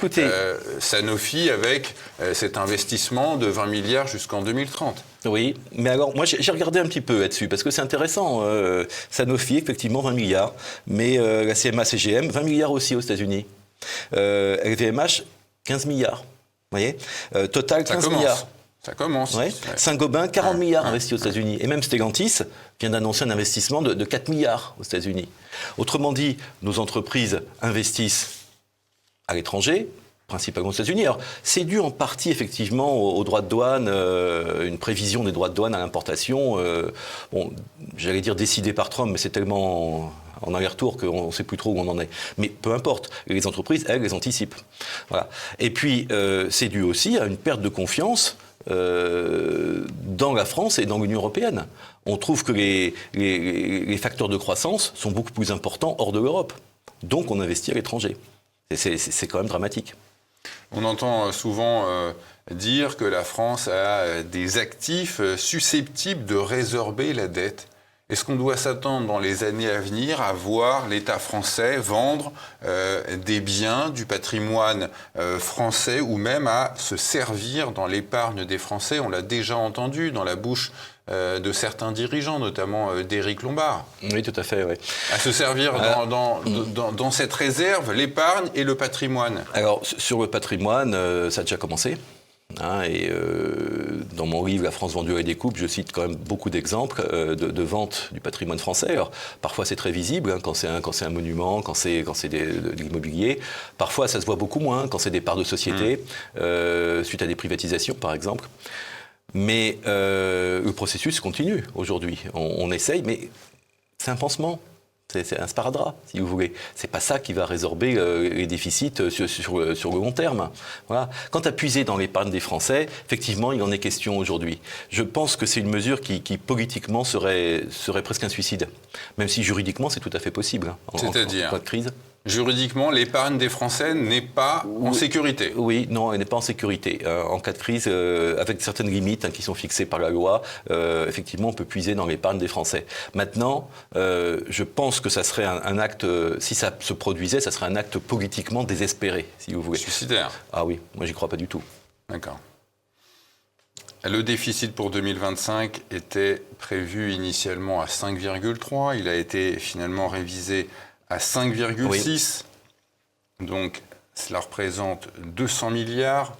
Sanofi avec cet investissement de 20 milliards jusqu'en 2030. Oui, mais alors moi j'ai regardé un petit peu là-dessus, parce que c'est intéressant. Sanofi, effectivement, 20 milliards, mais la CMA-CGM, 20 milliards aussi aux États-Unis. LVMH, 15 milliards. Vous voyez, Total, 15 milliards. Ça commence. Ouais. Saint-Gobain, 40 milliards investis aux États-Unis. Et même Stellantis vient d'annoncer un investissement de 4 milliards aux États-Unis. Autrement dit, nos entreprises investissent à l'étranger, principalement aux États-Unis. Alors, c'est dû en partie, effectivement, aux droits de douane, une prévision des droits de douane à l'importation. J'allais dire décidée par Trump, mais c'est tellement en aller-retour qu'on ne sait plus trop où on en est. Mais peu importe, les entreprises, elles, les anticipent. Voilà. Et puis, c'est dû aussi à une perte de confiance dans la France et dans l'Union européenne. On trouve que les facteurs de croissance sont beaucoup plus importants hors de l'Europe. Donc on investit à l'étranger. C'est quand même dramatique. On entend souvent dire que la France a des actifs susceptibles de résorber la dette. Est-ce qu'on doit s'attendre dans les années à venir à voir l'État français vendre des biens, du patrimoine français, ou même à se servir dans l'épargne des Français? On l'a déjà entendu dans la bouche de certains dirigeants, notamment d'Éric Lombard. Oui, tout à fait, oui. À se servir dans cette réserve, l'épargne et le patrimoine. Alors, sur le patrimoine, ça a déjà commencé. Dans mon livre « La France vendue à la découpe », je cite quand même beaucoup d'exemples de vente du patrimoine français. Alors, parfois, c'est très visible quand c'est un monument, quand c'est de l'immobilier. Parfois, ça se voit beaucoup moins quand c'est des parts de société, suite à des privatisations, par exemple. Mais le processus continue aujourd'hui. On essaye, mais c'est un pansement. C'est un sparadrap, si vous voulez. C'est pas ça qui va résorber les déficits sur le long terme. Voilà. Quant à puiser dans l'épargne des Français, effectivement, il en est question aujourd'hui. Je pense que c'est une mesure qui politiquement serait presque un suicide. Même si juridiquement, c'est tout à fait possible. C'est-à-dire, en cas de crise. Juridiquement, l'épargne des Français n'est pas en sécurité. Oui, non, elle n'est pas en sécurité. En cas de crise, avec certaines limites qui sont fixées par la loi, effectivement, on peut puiser dans l'épargne des Français. Maintenant, je pense que ça serait un acte, si ça se produisait, ça serait un acte politiquement désespéré, si vous voulez. Suicidaire. Ah oui, moi j'y crois pas du tout. D'accord. Le déficit pour 2025 était prévu initialement à 5,3. Il a été finalement révisé à 5,6. Oui. Donc, cela représente 200 milliards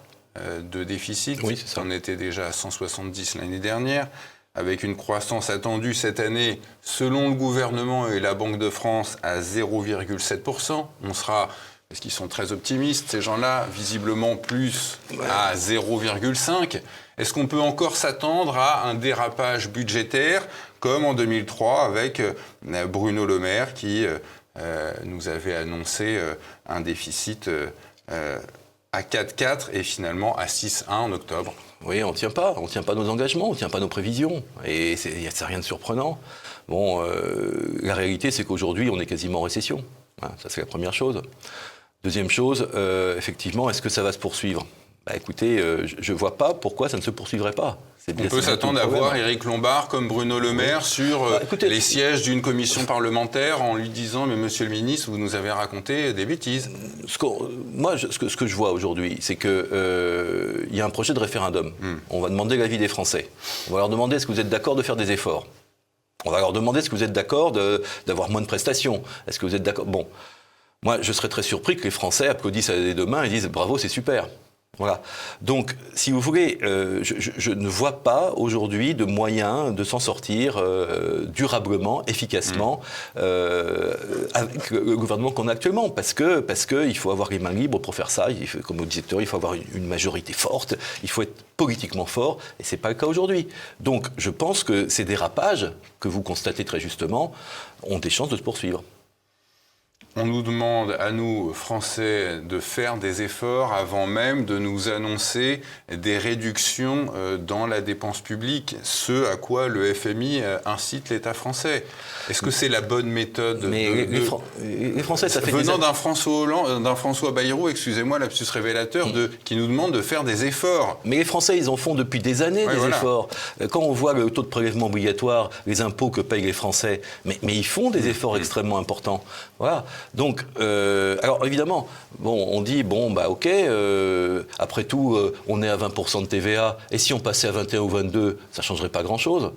de déficit. Oui, c'est ça. On était déjà à 170 l'année dernière, avec une croissance attendue cette année, selon le gouvernement et la Banque de France, à 0,7%. On sera, parce qu'ils sont très optimistes, ces gens-là, visiblement plus à 0,5%. Est-ce qu'on peut encore s'attendre à un dérapage budgétaire, comme en 2003 avec Bruno Le Maire, qui nous avait annoncé un déficit à 4,4 et finalement à 6,1 en octobre? Oui, on ne tient pas nos engagements, on ne tient pas nos prévisions, et c'est rien de surprenant. Bon, la réalité, c'est qu'aujourd'hui, on est quasiment en récession. Ça, c'est la première chose. Deuxième chose, effectivement, est-ce que ça va se poursuivre? Écoutez, je ne vois pas pourquoi ça ne se poursuivrait pas. On peut s'attendre à voir Éric Lombard comme Bruno Le Maire sur les sièges d'une commission parlementaire en lui disant « Mais monsieur le ministre, vous nous avez raconté des bêtises ». Ce que je vois aujourd'hui, c'est qu'il y a un projet de référendum. On va demander l'avis des Français. On va leur demander est-ce que vous êtes d'accord de faire des efforts. On va leur demander est-ce que vous êtes d'accord d'avoir moins de prestations. Est-ce que vous êtes d'accord? Bon. Moi, je serais très surpris que les Français applaudissent à des deux mains et disent « bravo, c'est super ». Voilà. Donc, si vous voulez, je ne vois pas aujourd'hui de moyen de s'en sortir durablement, efficacement, avec le gouvernement qu'on a actuellement, parce que il faut avoir les mains libres pour faire ça. Comme vous disiez tout à l'heure, il faut avoir une majorité forte, il faut être politiquement fort, et c'est pas le cas aujourd'hui. Donc, je pense que ces dérapages que vous constatez très justement ont des chances de se poursuivre. On nous demande, à nous, Français, de faire des efforts avant même de nous annoncer des réductions dans la dépense publique, ce à quoi le FMI incite l'État français. Est-ce que c'est la bonne méthode? Mais les Français, ça fait venant d'un François Bayrou, excusez-moi, lapsus révélateur, qui nous demande de faire des efforts. Mais les Français, ils en font depuis des années efforts. Quand on voit le taux de prélèvement obligatoire, les impôts que payent les Français, mais ils font des efforts extrêmement importants. Voilà. Donc, alors évidemment, on dit, ok, après tout, on est à 20% de TVA, et si on passait à 21 ou 22, ça ne changerait pas grand-chose.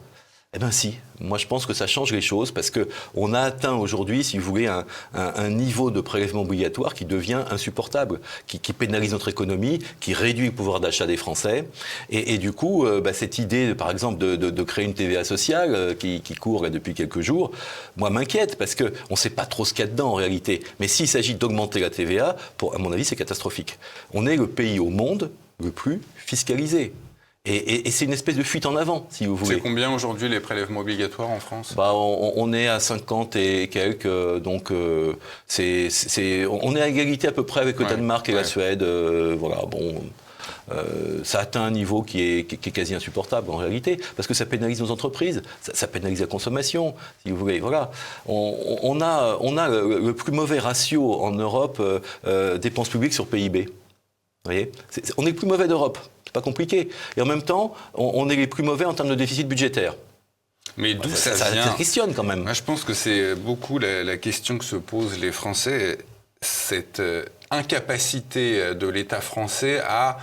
Eh bien si, moi je pense que ça change les choses parce qu'on a atteint aujourd'hui, si vous voulez, un niveau de prélèvement obligatoire qui devient insupportable, qui pénalise notre économie, qui réduit le pouvoir d'achat des Français. Et du coup, cette idée, par exemple, de créer une TVA sociale qui court là, depuis quelques jours, moi m'inquiète parce qu'on ne sait pas trop ce qu'il y a dedans en réalité. Mais s'il s'agit d'augmenter la TVA, à mon avis, c'est catastrophique. On est le pays au monde le plus fiscalisé. Et c'est une espèce de fuite en avant, si vous voulez. C'est combien aujourd'hui les prélèvements obligatoires en France ? On est à 50 et quelques, donc on est à égalité à peu près avec le Danemark et la Suède. Ça atteint un niveau qui est quasi insupportable en réalité, parce que ça pénalise nos entreprises, ça pénalise la consommation, si vous voulez. Voilà. On a le plus mauvais ratio en Europe dépenses publiques sur PIB. Vous voyez ? On est le plus mauvais d'Europe. C'est pas compliqué. Et en même temps, on est les plus mauvais en termes de déficit budgétaire. Mais d'où ça vient ? Ça questionne quand même. Moi, je pense que c'est beaucoup la question que se posent les Français, cette incapacité de l'État français à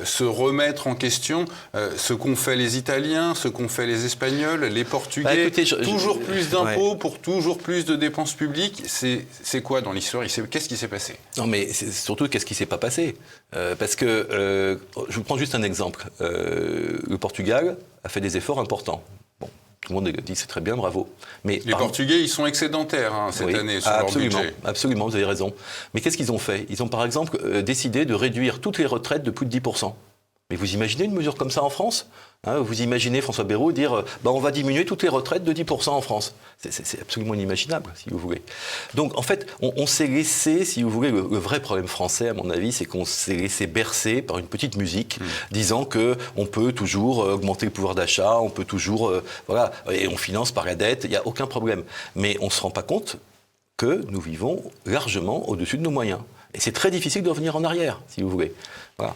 se remettre en question ce qu'ont fait les Italiens, ce qu'ont fait les Espagnols, les Portugais. Toujours plus d'impôts pour toujours plus de dépenses publiques. C'est quoi dans l'histoire ? Qu'est-ce qui s'est passé ? Non, mais c'est surtout qu'est-ce qui ne s'est pas passé ? Parce que, je vous prends juste un exemple. Le Portugal a fait des efforts importants. Tout le monde dit c'est très bien, bravo. Mais les Portugais, ils sont excédentaires cette année sur leur budget. Absolument, vous avez raison. Mais qu'est-ce qu'ils ont fait ? Ils ont par exemple décidé de réduire toutes les retraites de plus de 10%. Mais vous imaginez une mesure comme ça en France ? Vous imaginez François Bayrou dire on va diminuer toutes les retraites de 10% en France. C'est absolument inimaginable, si vous voulez. Donc en fait, on s'est laissé, si vous voulez, le vrai problème français, à mon avis, c'est qu'on s'est laissé bercer par une petite musique disant qu'on peut toujours augmenter le pouvoir d'achat, on peut toujours, et on finance par la dette, il n'y a aucun problème. Mais on ne se rend pas compte que nous vivons largement au-dessus de nos moyens. Et c'est très difficile de revenir en arrière, si vous voulez. Voilà.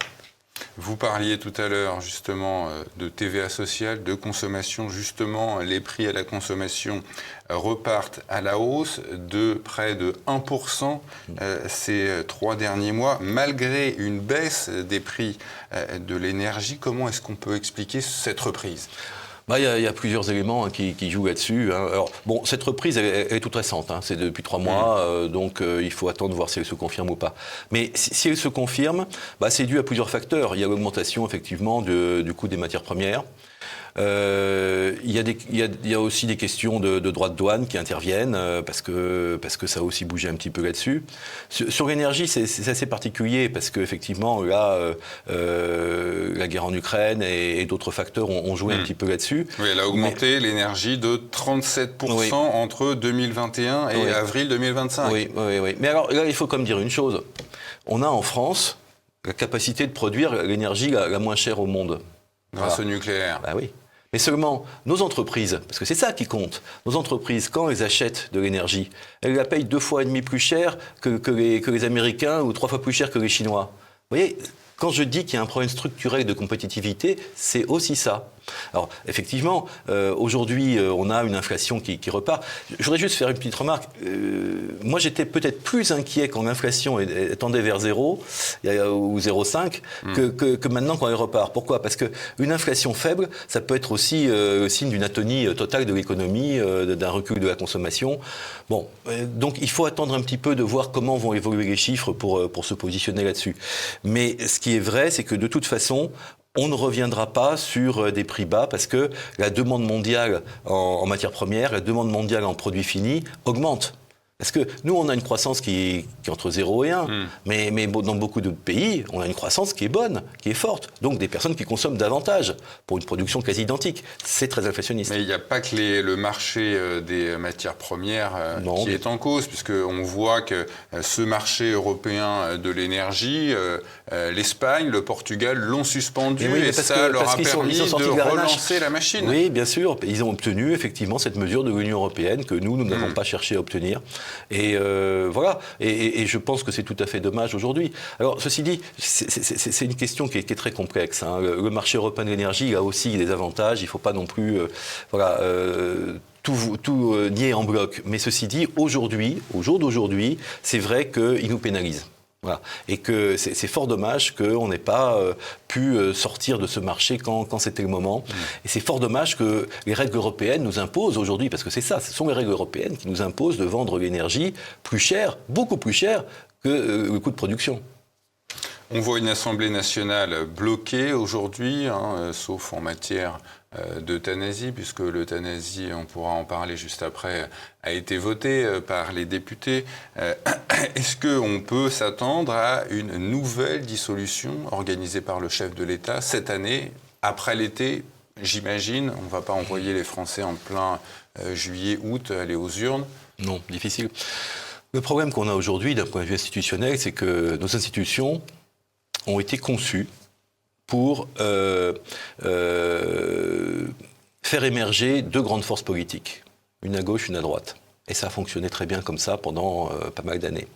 Vous parliez tout à l'heure justement de TVA sociale, de consommation. Justement, les prix à la consommation repartent à la hausse de près de 1% ces 3 derniers mois, malgré une baisse des prix de l'énergie. Comment est-ce qu'on peut expliquer cette reprise ? Il y a plusieurs éléments qui jouent là-dessus. Alors, cette reprise, elle est toute récente. C'est depuis 3 mois, donc il faut attendre voir si elle se confirme ou pas. Mais si elle se confirme, c'est dû à plusieurs facteurs. Il y a l'augmentation, effectivement, du coût des matières premières. Il y a aussi des questions de droits de douane qui interviennent parce que ça a aussi bougé un petit peu là-dessus. Sur l'énergie, c'est assez particulier parce qu'effectivement, là, la guerre en Ukraine et d'autres facteurs ont joué un petit peu là-dessus. Oui, elle a augmenté l'énergie de 37% entre 2021 et avril 2025. Oui. Mais alors là, il faut quand même dire une chose. On a en France la capacité de produire l'énergie la moins chère au monde. Grâce au nucléaire. Oui. Mais seulement, nos entreprises, parce que c'est ça qui compte, nos entreprises, quand elles achètent de l'énergie, elles la payent 2,5 fois plus cher que les Américains ou 3 fois plus cher que les Chinois. Vous voyez, quand je dis qu'il y a un problème structurel de compétitivité, c'est aussi ça. Alors, effectivement, aujourd'hui, on a une inflation qui repart. Je voudrais juste faire une petite remarque. Moi, j'étais peut-être plus inquiet quand l'inflation tendait vers 0 ou 0,5 que maintenant quand elle repart. Pourquoi ? Parce qu'une inflation faible, ça peut être aussi le signe d'une atonie totale de l'économie, d'un recul de la consommation. Bon, donc il faut attendre un petit peu de voir comment vont évoluer les chiffres pour se positionner là-dessus. Mais ce qui est vrai, c'est que de toute façon, on ne reviendra pas sur des prix bas parce que la demande mondiale en matières premières, la demande mondiale en produits finis augmente. Parce que nous, on a une croissance qui est entre 0 et 1, mais dans beaucoup de pays, on a une croissance qui est bonne, qui est forte. Donc des personnes qui consomment davantage pour une production quasi identique. C'est très inflationniste. Mais il n'y a pas que le marché des matières premières qui est en cause, puisqu'on voit que ce marché européen de l'énergie, l'Espagne, le Portugal l'ont suspendu, et ça leur a permis de relancer la machine. Oui, bien sûr. Ils ont obtenu effectivement cette mesure de l'Union européenne que nous n'avons pas cherché à obtenir. Et voilà. Et je pense que c'est tout à fait dommage aujourd'hui. Alors, ceci dit, c'est une question qui est très complexe. Hein. Le marché européen de l'énergie a aussi des avantages. Il ne faut pas non plus tout nier en bloc. Mais ceci dit, aujourd'hui, au jour d'aujourd'hui, c'est vrai qu'il nous pénalise. Voilà. Et que c'est fort dommage qu'on n'ait pas pu sortir de ce marché quand c'était le moment. Et c'est fort dommage que les règles européennes nous imposent aujourd'hui, parce que c'est ça, ce sont les règles européennes qui nous imposent de vendre l'énergie plus cher, beaucoup plus cher que le coût de production. On voit une Assemblée nationale bloquée aujourd'hui, sauf en matière d'euthanasie, puisque l'euthanasie, on pourra en parler juste après, a été votée par les députés. Est-ce qu'on peut s'attendre à une nouvelle dissolution organisée par le chef de l'État cette année, après l'été, j'imagine? On ne va pas envoyer les Français en plein juillet, août, aller aux urnes? Non, difficile. Le problème qu'on a aujourd'hui, d'un point de vue institutionnel, c'est que nos institutions ont été conçues pour faire émerger deux grandes forces politiques, une à gauche, une à droite. Et ça a fonctionné très bien comme ça pendant pas mal d'années.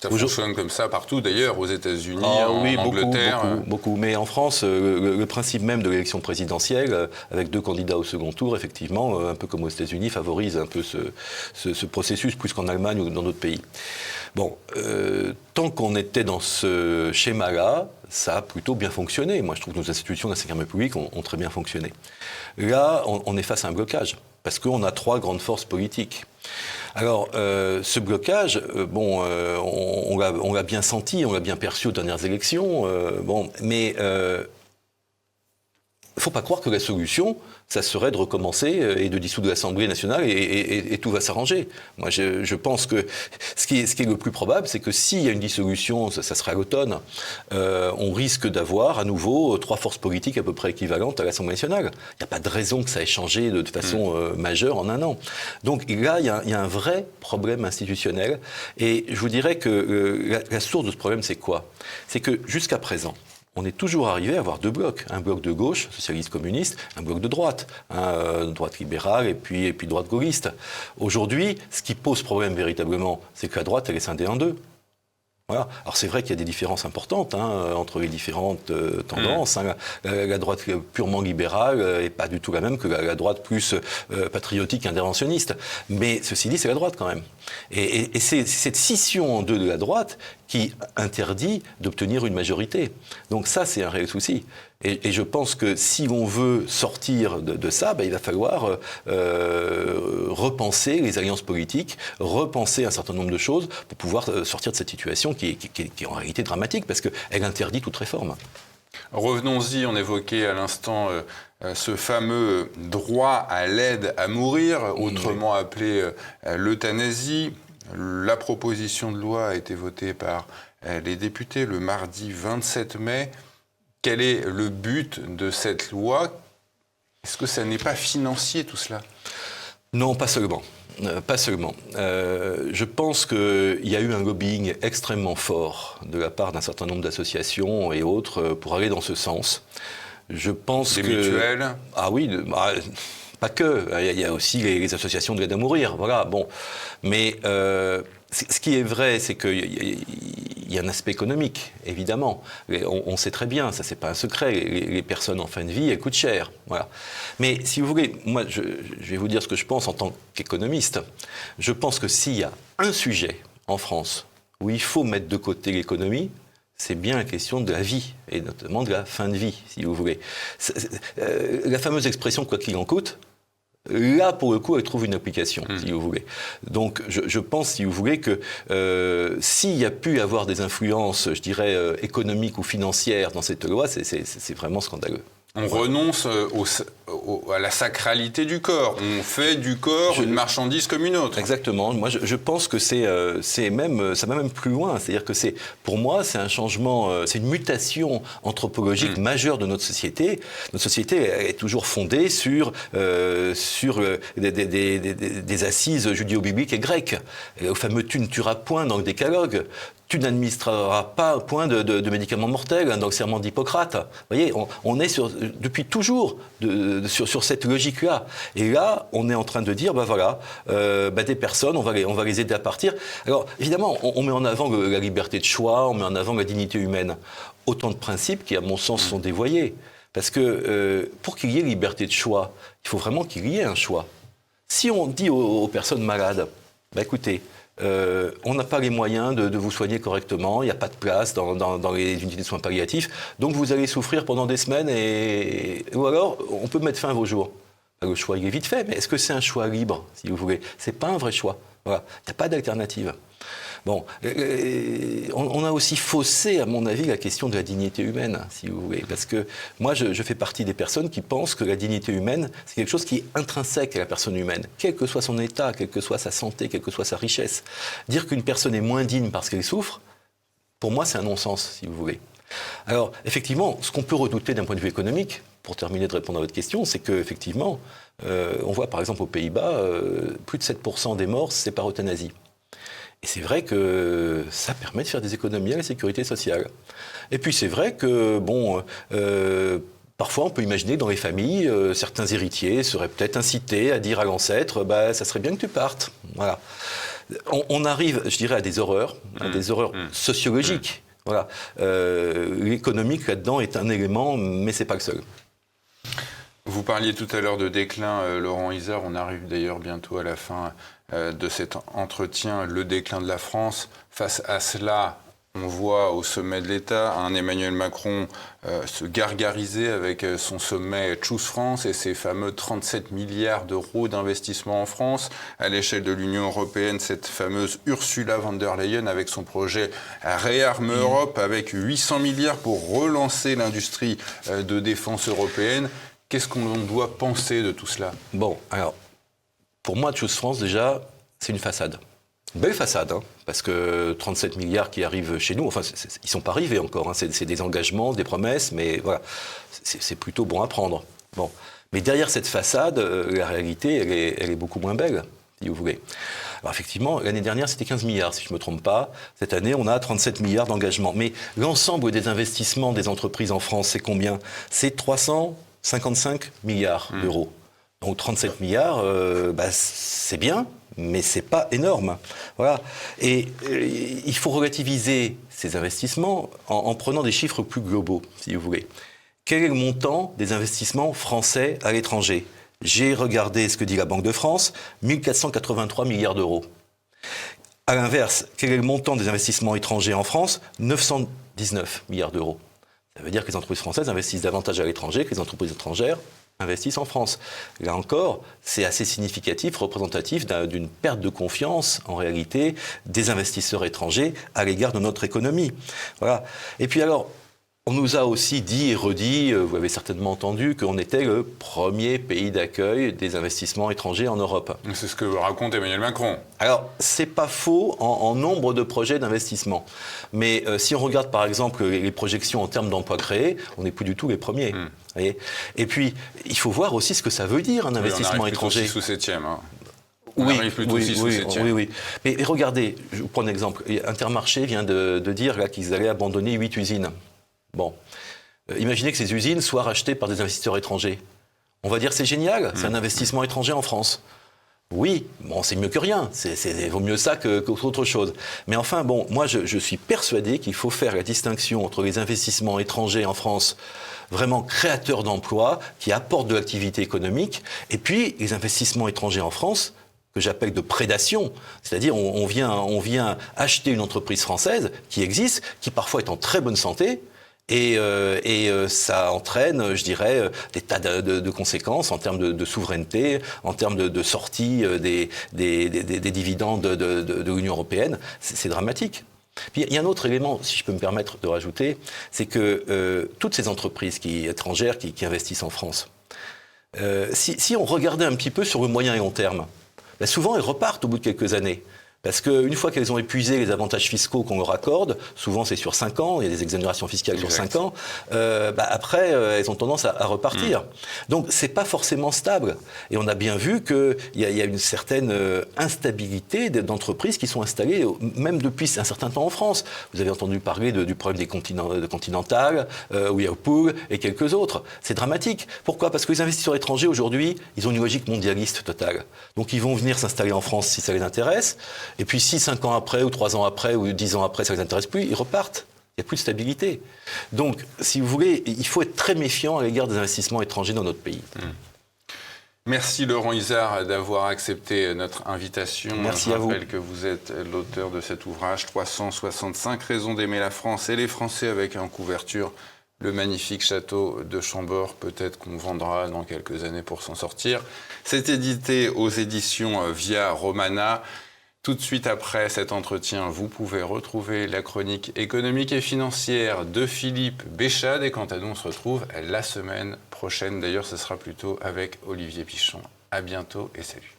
Ça fonctionne comme ça partout, d'ailleurs, aux États-Unis, en Angleterre. Beaucoup. Mais en France, le principe même de l'élection présidentielle, avec deux candidats au second tour, effectivement, un peu comme aux États-Unis, favorise un peu ce processus, plus qu'en Allemagne ou dans d'autres pays. Bon, tant qu'on était dans ce schéma-là, ça a plutôt bien fonctionné. Moi, je trouve que nos institutions de la Ve République ont très bien fonctionné. Là, on est face à un blocage, parce qu'on a trois grandes forces politiques. Alors, ce blocage, on l'a bien senti, on l'a bien perçu aux dernières élections, mais il ne faut pas croire que la solution, ça serait de recommencer et de dissoudre l'Assemblée nationale et tout va s'arranger. Moi, je pense que ce qui est le plus probable, c'est que s'il y a une dissolution, ça sera à l'automne, on risque d'avoir à nouveau trois forces politiques à peu près équivalentes à l'Assemblée nationale. Il n'y a pas de raison que ça ait changé de façon majeure en un an. Donc là, il y a un vrai problème institutionnel. Et je vous dirais que la source de ce problème, c'est quoi ? C'est que jusqu'à présent, on est toujours arrivé à avoir deux blocs. Un bloc de gauche, socialiste-communiste, un bloc de droite, droite libérale et puis droite gaulliste. Aujourd'hui, ce qui pose problème véritablement, c'est que la droite, elle est scindée en deux. Voilà. Alors c'est vrai qu'il y a des différences importantes entre les différentes tendances. La droite purement libérale n'est pas du tout la même que la droite plus patriotique, interventionniste. Mais ceci dit, c'est la droite quand même. Et c'est cette scission en deux de la droite qui interdit d'obtenir une majorité. Donc ça, c'est un réel souci. Et je pense que si l'on veut sortir de ça, il va falloir repenser les alliances politiques, repenser un certain nombre de choses pour pouvoir sortir de cette situation qui est en réalité dramatique, parce qu'elle interdit toute réforme. Revenons-y, on évoquait à l'instant ce fameux droit à l'aide à mourir, autrement appelé l'euthanasie. La proposition de loi a été votée par les députés le mardi 27 mai. Quel est le but de cette loi ? Est-ce que ça n'est pas financier tout cela ? Non, pas seulement. Pas seulement. Je pense qu'il y a eu un lobbying extrêmement fort de la part d'un certain nombre d'associations et autres pour aller dans ce sens. Je pense Des mutuelles ? Ah oui, pas que. Il y a aussi les associations de l'aide à mourir. Voilà, bon. Mais ce qui est vrai, c'est qu'il y y a un aspect économique, évidemment. On sait très bien, ça c'est pas un secret, les personnes en fin de vie, elles coûtent cher. Voilà. Mais si vous voulez, moi je vais vous dire ce que je pense en tant qu'économiste. Je pense que s'il y a un sujet en France où il faut mettre de côté l'économie, c'est bien la question de la vie, et notamment de la fin de vie, si vous voulez. La fameuse expression « quoi qu'il en coûte », là, pour le coup, elle trouve une application, si vous voulez. Donc, je pense, si vous voulez, que s'il y a pu avoir des influences, je dirais, économiques ou financières dans cette loi, c'est vraiment scandaleux. On renonce à la sacralité du corps. On fait du corps une marchandise comme une autre. Exactement. Moi, je pense que c'est même, ça va même plus loin. C'est-à-dire que pour moi, c'est un changement, c'est une mutation anthropologique majeure de notre société. Notre société est toujours fondée sur des assises judéo-bibliques et grecques. Et au fameux « tu ne tueras point » dans le décalogue. Tu n'administreras pas un point de médicaments mortels dans le serment d'Hippocrate. Vous voyez, on est depuis toujours sur cette logique-là. Et là, on est en train de dire, des personnes, on va les aider à partir. Alors, évidemment, on met en avant la liberté de choix, on met en avant la dignité humaine. Autant de principes qui, à mon sens, sont dévoyés. Parce que pour qu'il y ait liberté de choix, il faut vraiment qu'il y ait un choix. Si on dit aux personnes malades, écoutez, on n'a pas les moyens de vous soigner correctement, il n'y a pas de place dans les unités de soins palliatifs, donc vous allez souffrir pendant des semaines ou alors on peut mettre fin à vos jours. Le choix il est vite fait, mais est-ce que c'est un choix libre, si vous voulez ? C'est pas un vrai choix. Voilà. Il n'y a pas d'alternative. Bon, on a aussi faussé, à mon avis, la question de la dignité humaine, si vous voulez. Parce que moi, je fais partie des personnes qui pensent que la dignité humaine, c'est quelque chose qui est intrinsèque à la personne humaine. Quel que soit son état, quelle que soit sa santé, quelle que soit sa richesse. Dire qu'une personne est moins digne parce qu'elle souffre, pour moi, c'est un non-sens, si vous voulez. Alors, effectivement, ce qu'on peut redouter d'un point de vue économique, pour terminer de répondre à votre question, c'est qu'effectivement, on voit par exemple aux Pays-Bas, plus de 7% des morts, c'est par euthanasie. Et c'est vrai que ça permet de faire des économies à la sécurité sociale. Et puis c'est vrai que, parfois on peut imaginer que dans les familles, certains héritiers seraient peut-être incités à dire à l'ancêtre, ça serait bien que tu partes. Voilà. On arrive, je dirais, à des horreurs sociologiques. Voilà. L'économique là-dedans est un élément, mais c'est pas le seul. Vous parliez tout à l'heure de déclin, Laurent Isard, on arrive d'ailleurs bientôt à la fin de cet entretien, le déclin de la France. Face à cela, on voit au sommet de l'État un Emmanuel Macron se gargariser avec son sommet Choose France et ses fameux 37 milliards d'euros d'investissement en France. À l'échelle de l'Union européenne, cette fameuse Ursula von der Leyen avec son projet Réarme Europe avec 800 milliards pour relancer l'industrie de défense européenne. Qu'est-ce qu'on doit penser de tout cela ? Bon, alors, pour moi, Choose France, déjà, c'est une façade. Une belle façade, parce que 37 milliards qui arrivent chez nous, enfin, ils ne sont pas arrivés encore, c'est des engagements, des promesses, mais voilà, c'est plutôt bon à prendre. Bon. Mais derrière cette façade, la réalité, elle est beaucoup moins belle, si vous voulez. Alors effectivement, l'année dernière, c'était 15 milliards, si je ne me trompe pas. Cette année, on a 37 milliards d'engagements. Mais l'ensemble des investissements des entreprises en France, c'est combien ? C'est 355 milliards d'euros. Donc 37 milliards, c'est bien, mais c'est pas énorme. Voilà. Et il faut relativiser ces investissements en prenant des chiffres plus globaux, si vous voulez. Quel est le montant des investissements français à l'étranger ? J'ai regardé ce que dit la Banque de France, 1483 milliards d'euros. À l'inverse, quel est le montant des investissements étrangers en France ? 919 milliards d'euros. Ça veut dire que les entreprises françaises investissent davantage à l'étranger que les entreprises étrangères investissent en France. Là encore, c'est assez significatif, représentatif d'une perte de confiance, en réalité, des investisseurs étrangers à l'égard de notre économie. Voilà. Et puis alors, on nous a aussi dit et redit, vous avez certainement entendu, qu'on était le premier pays d'accueil des investissements étrangers en Europe. C'est ce que raconte Emmanuel Macron. Alors, c'est pas faux en nombre de projets d'investissement. Mais si on regarde par exemple les projections en termes d'emplois créés, on n'est plus du tout les premiers. Voyez. Et puis, il faut voir aussi ce que ça veut dire, un investissement étranger. On arrive plutôt 6 ou 7e. On arrive plutôt 6 ou 7e. Oui. Mais regardez, je vous prends un exemple. Intermarché vient de dire là, qu'ils allaient abandonner 8 usines. Bon. Imaginez que ces usines soient rachetées par des investisseurs étrangers. On va dire c'est génial, c'est un investissement étranger en France. Oui, bon, c'est mieux que rien. Vaut mieux ça qu'autre chose. Mais enfin, bon, moi, je suis persuadé qu'il faut faire la distinction entre les investissements étrangers en France, vraiment créateurs d'emplois, qui apportent de l'activité économique, et puis les investissements étrangers en France, que j'appelle de prédation. C'est-à-dire, on vient acheter une entreprise française qui existe, qui parfois est en très bonne santé, et ça entraîne, je dirais, des tas de conséquences en termes de souveraineté, en termes de sortie des dividendes de l'Union européenne. C'est dramatique. Puis il y a un autre élément, si je peux me permettre de rajouter, c'est que toutes ces entreprises étrangères qui investissent en France, si on regardait un petit peu sur le moyen et long terme, ben souvent elles repartent au bout de quelques années. Parce qu'une fois qu'elles ont épuisé les avantages fiscaux qu'on leur accorde, souvent c'est sur 5 ans, il y a des exonérations fiscales sur 5 ans, après elles ont tendance à repartir. Donc c'est pas forcément stable. Et on a bien vu qu'il y a une certaine instabilité d'entreprises qui sont installées, même depuis un certain temps en France. Vous avez entendu parler du problème des Continental, Whirlpool et quelques autres. C'est dramatique. Pourquoi ? Parce que les investisseurs étrangers aujourd'hui, ils ont une logique mondialiste totale. Donc ils vont venir s'installer en France si ça les intéresse. Et puis si 5 ans après, ou 3 ans après, ou 10 ans après, ça ne les intéresse plus, ils repartent. Il n'y a plus de stabilité. Donc, si vous voulez, il faut être très méfiant à l'égard des investissements étrangers dans notre pays. Merci Laurent Izard d'avoir accepté notre invitation. Merci à vous. Je rappelle que vous êtes l'auteur de cet ouvrage, 365 raisons d'aimer la France et les Français, avec en couverture le magnifique château de Chambord. Peut-être qu'on vendra dans quelques années pour s'en sortir. C'est édité aux éditions Via Romana. Tout de suite après cet entretien, vous pouvez retrouver la chronique économique et financière de Philippe Béchade. Et quant à nous, on se retrouve la semaine prochaine. D'ailleurs, ce sera plutôt avec Olivier Pichon. À bientôt et salut.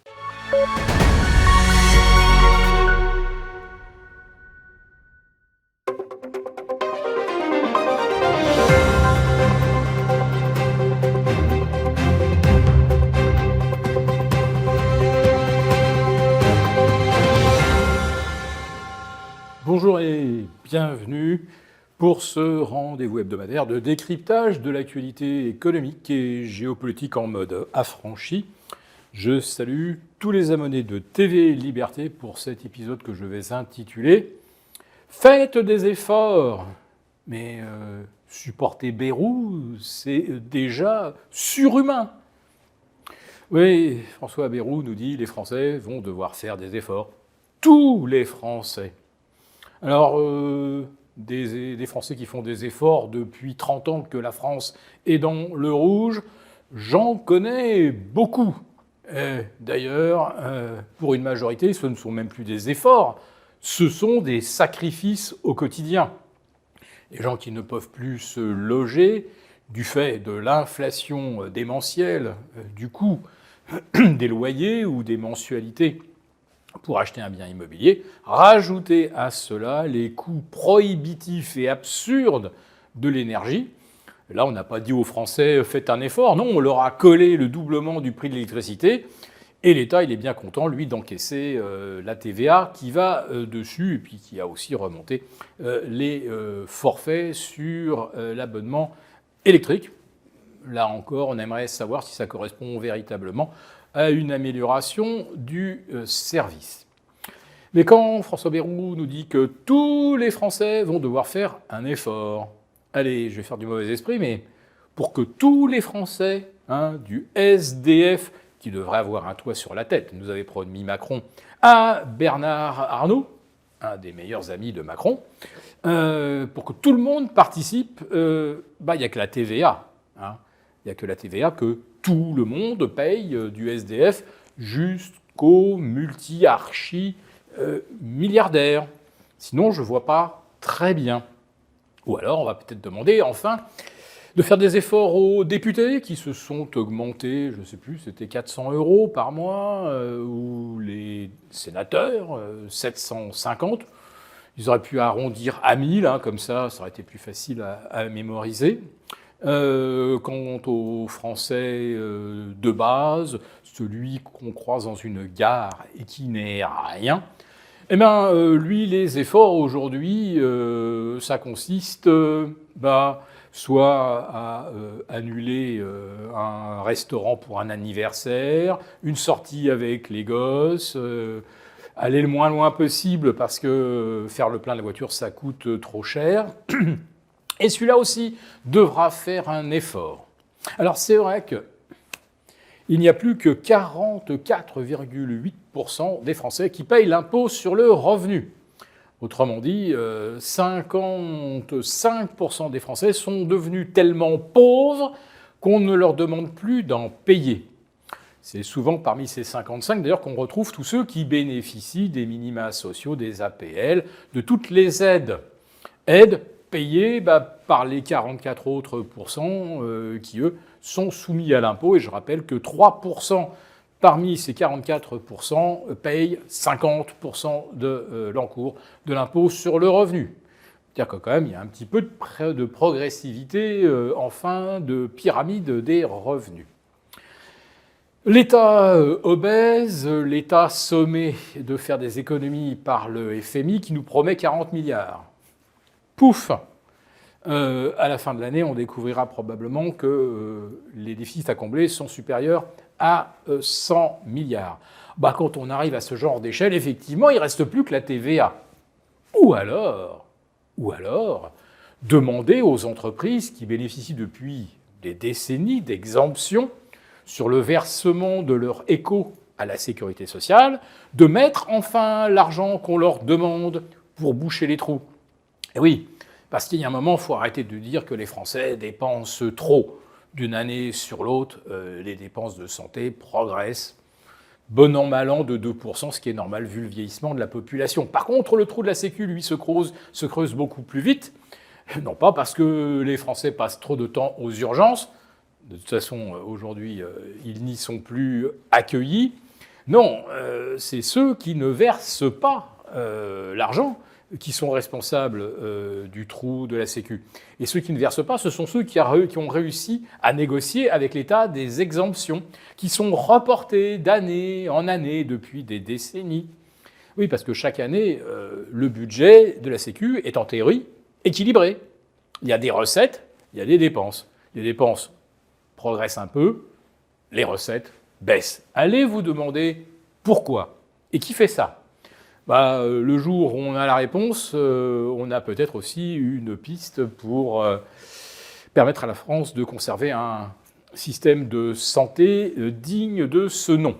Bonjour et bienvenue pour ce rendez-vous hebdomadaire de décryptage de l'actualité économique et géopolitique en mode affranchi. Je salue tous les abonnés de TV Liberté pour cet épisode que je vais intituler « Faites des efforts ». Mais supporter Bayrou, c'est déjà surhumain. Oui, François Bayrou nous dit « Les Français vont devoir faire des efforts ». Tous les Français. Alors, des Français qui font des efforts depuis 30 ans que la France est dans le rouge, j'en connais beaucoup. D'ailleurs, pour une majorité, ce ne sont même plus des efforts, ce sont des sacrifices au quotidien. Les gens qui ne peuvent plus se loger du fait de l'inflation démentielle, du coût des loyers ou des mensualités pour acheter un bien immobilier, rajouter à cela les coûts prohibitifs et absurdes de l'énergie. Là, on n'a pas dit aux Français « faites un effort », non, on leur a collé le doublement du prix de l'électricité, et l'État, il est bien content, lui, d'encaisser la TVA qui va dessus, et puis qui a aussi remonté les forfaits sur l'abonnement électrique. Là encore, on aimerait savoir si ça correspond véritablement à une amélioration du service. Mais quand François Bayrou nous dit que tous les Français vont devoir faire un effort, allez, je vais faire du mauvais esprit, mais pour que tous les Français, du SDF, qui devrait avoir un toit sur la tête, nous avait promis Macron, à Bernard Arnault, un des meilleurs amis de Macron, pour que tout le monde participe, il n'y a que la TVA. Il n'y a que la TVA que tout le monde paye du SDF jusqu'aux multi-archi-milliardaires. Sinon, je ne vois pas très bien. Ou alors, on va peut-être demander, enfin, de faire des efforts aux députés qui se sont augmentés, je ne sais plus, c'était 400 € par mois, ou les sénateurs, 750. Ils auraient pu arrondir à 1000, comme ça aurait été plus facile à mémoriser. Quant aux Français de base, celui qu'on croise dans une gare et qui n'est rien, eh bien, lui, les efforts aujourd'hui, ça consiste soit à annuler un restaurant pour un anniversaire, une sortie avec les gosses, aller le moins loin possible parce que faire le plein de la voiture, ça coûte trop cher. Et celui-là aussi devra faire un effort. Alors c'est vrai que il n'y a plus que 44,8% des Français qui payent l'impôt sur le revenu. Autrement dit, 55% des Français sont devenus tellement pauvres qu'on ne leur demande plus d'en payer. C'est souvent parmi ces 55 d'ailleurs qu'on retrouve tous ceux qui bénéficient des minima sociaux, des APL, de toutes les aides. Aides payées par les 44 autres pourcents qui, eux, sont soumis à l'impôt. Et je rappelle que 3% parmi ces 44% payent 50% de l'encours de l'impôt sur le revenu. C'est-à-dire que quand même, il y a un petit peu de progressivité en fin de pyramide des revenus. L'État obèse, l'État sommé de faire des économies par le FMI qui nous promet 40 milliards. Pouf! À la fin de l'année, on découvrira probablement que les déficits à combler sont supérieurs à 100 milliards. Quand on arrive à ce genre d'échelle, effectivement, il ne reste plus que la TVA. Ou alors, demander aux entreprises qui bénéficient depuis des décennies d'exemptions sur le versement de leur éco à la sécurité sociale, de mettre enfin l'argent qu'on leur demande pour boucher les trous. Et oui, parce qu'il y a un moment, il faut arrêter de dire que les Français dépensent trop. D'une année sur l'autre, les dépenses de santé progressent, bon an, mal an, de 2%, ce qui est normal vu le vieillissement de la population. Par contre, le trou de la Sécu, lui, se creuse beaucoup plus vite. Non pas parce que les Français passent trop de temps aux urgences, de toute façon, aujourd'hui, ils n'y sont plus accueillis. Non, c'est ceux qui ne versent pas l'argent qui sont responsables du trou de la Sécu. Et ceux qui ne versent pas, ce sont ceux qui ont réussi à négocier avec l'État des exemptions qui sont reportées d'année en année depuis des décennies. Oui, parce que chaque année, le budget de la Sécu est en théorie équilibré. Il y a des recettes, il y a des dépenses. Les dépenses progressent un peu, les recettes baissent. Allez vous demander pourquoi. Et qui fait ça ? Le jour où on a la réponse, on a peut-être aussi une piste pour permettre à la France de conserver un système de santé digne de ce nom.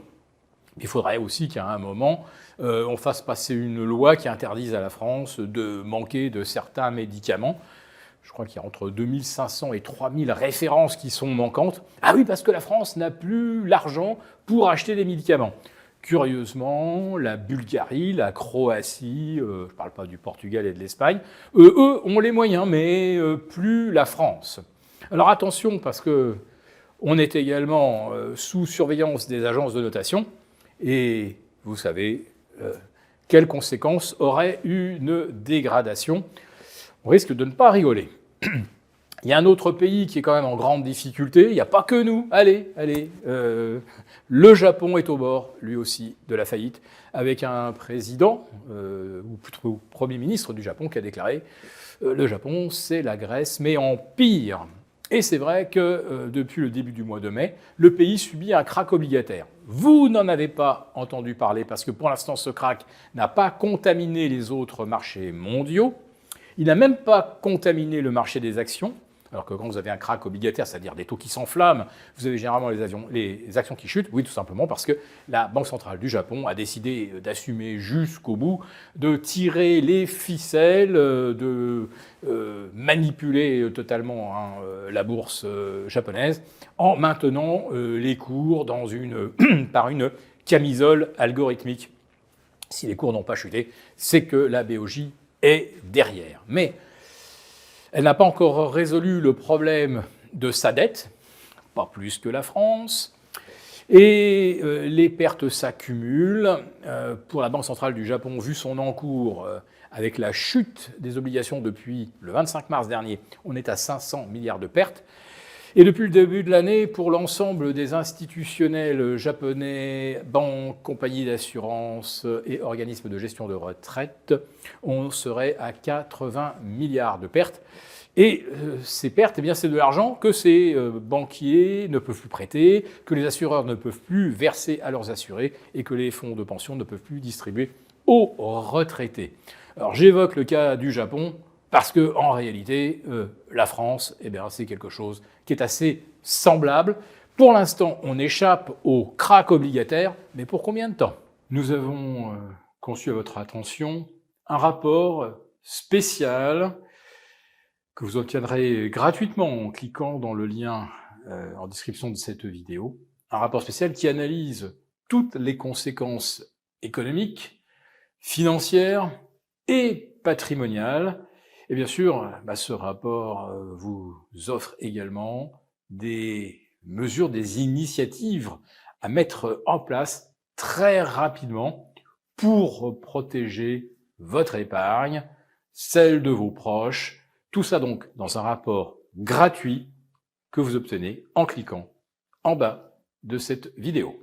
Il faudrait aussi qu'à un moment, on fasse passer une loi qui interdise à la France de manquer de certains médicaments. Je crois qu'il y a entre 2500 et 3000 références qui sont manquantes. Ah oui, parce que la France n'a plus l'argent pour acheter des médicaments. Curieusement, la Bulgarie, la Croatie, je ne parle pas du Portugal et de l'Espagne, eux ont les moyens, mais plus la France. Alors attention, parce qu'on est également sous surveillance des agences de notation, et vous savez quelles conséquences aurait une dégradation. On risque de ne pas rigoler. Il y a un autre pays qui est quand même en grande difficulté, il n'y a pas que nous, allez, le Japon est au bord, lui aussi, de la faillite, avec un président, ou plutôt Premier ministre du Japon, qui a déclaré le Japon, c'est la Grèce, mais en pire. Et c'est vrai que depuis le début du mois de mai, le pays subit un krach obligataire. Vous n'en avez pas entendu parler parce que pour l'instant, ce krach n'a pas contaminé les autres marchés mondiaux. Il n'a même pas contaminé le marché des actions. Alors que quand vous avez un krach obligataire, c'est-à-dire des taux qui s'enflamment, vous avez généralement les actions qui chutent. Oui, tout simplement parce que la Banque centrale du Japon a décidé d'assumer jusqu'au bout, de tirer les ficelles, de manipuler totalement la bourse japonaise en maintenant les cours dans par une camisole algorithmique. Si les cours n'ont pas chuté, c'est que la BOJ est derrière. Mais elle n'a pas encore résolu le problème de sa dette, pas plus que la France, et les pertes s'accumulent. Pour la Banque centrale du Japon, vu son encours, avec la chute des obligations depuis le 25 mars dernier, on est à 500 milliards de pertes. Et depuis le début de l'année, pour l'ensemble des institutionnels japonais, banques, compagnies d'assurance et organismes de gestion de retraite, on serait à 80 milliards de pertes. Et ces pertes, eh bien, c'est de l'argent que ces banquiers ne peuvent plus prêter, que les assureurs ne peuvent plus verser à leurs assurés et que les fonds de pension ne peuvent plus distribuer aux retraités. Alors j'évoque le cas du Japon parce que en réalité, la France, eh bien, c'est quelque chose qui est assez semblable. Pour l'instant, on échappe au krach obligataire, mais pour combien de temps? Nous avons conçu à votre attention un rapport spécial que vous obtiendrez gratuitement en cliquant dans le lien en description de cette vidéo. Un rapport spécial qui analyse toutes les conséquences économiques, financières et patrimoniales. Et bien sûr, ce rapport vous offre également des mesures, des initiatives à mettre en place très rapidement pour protéger votre épargne, celle de vos proches. Tout ça donc dans un rapport gratuit que vous obtenez en cliquant en bas de cette vidéo.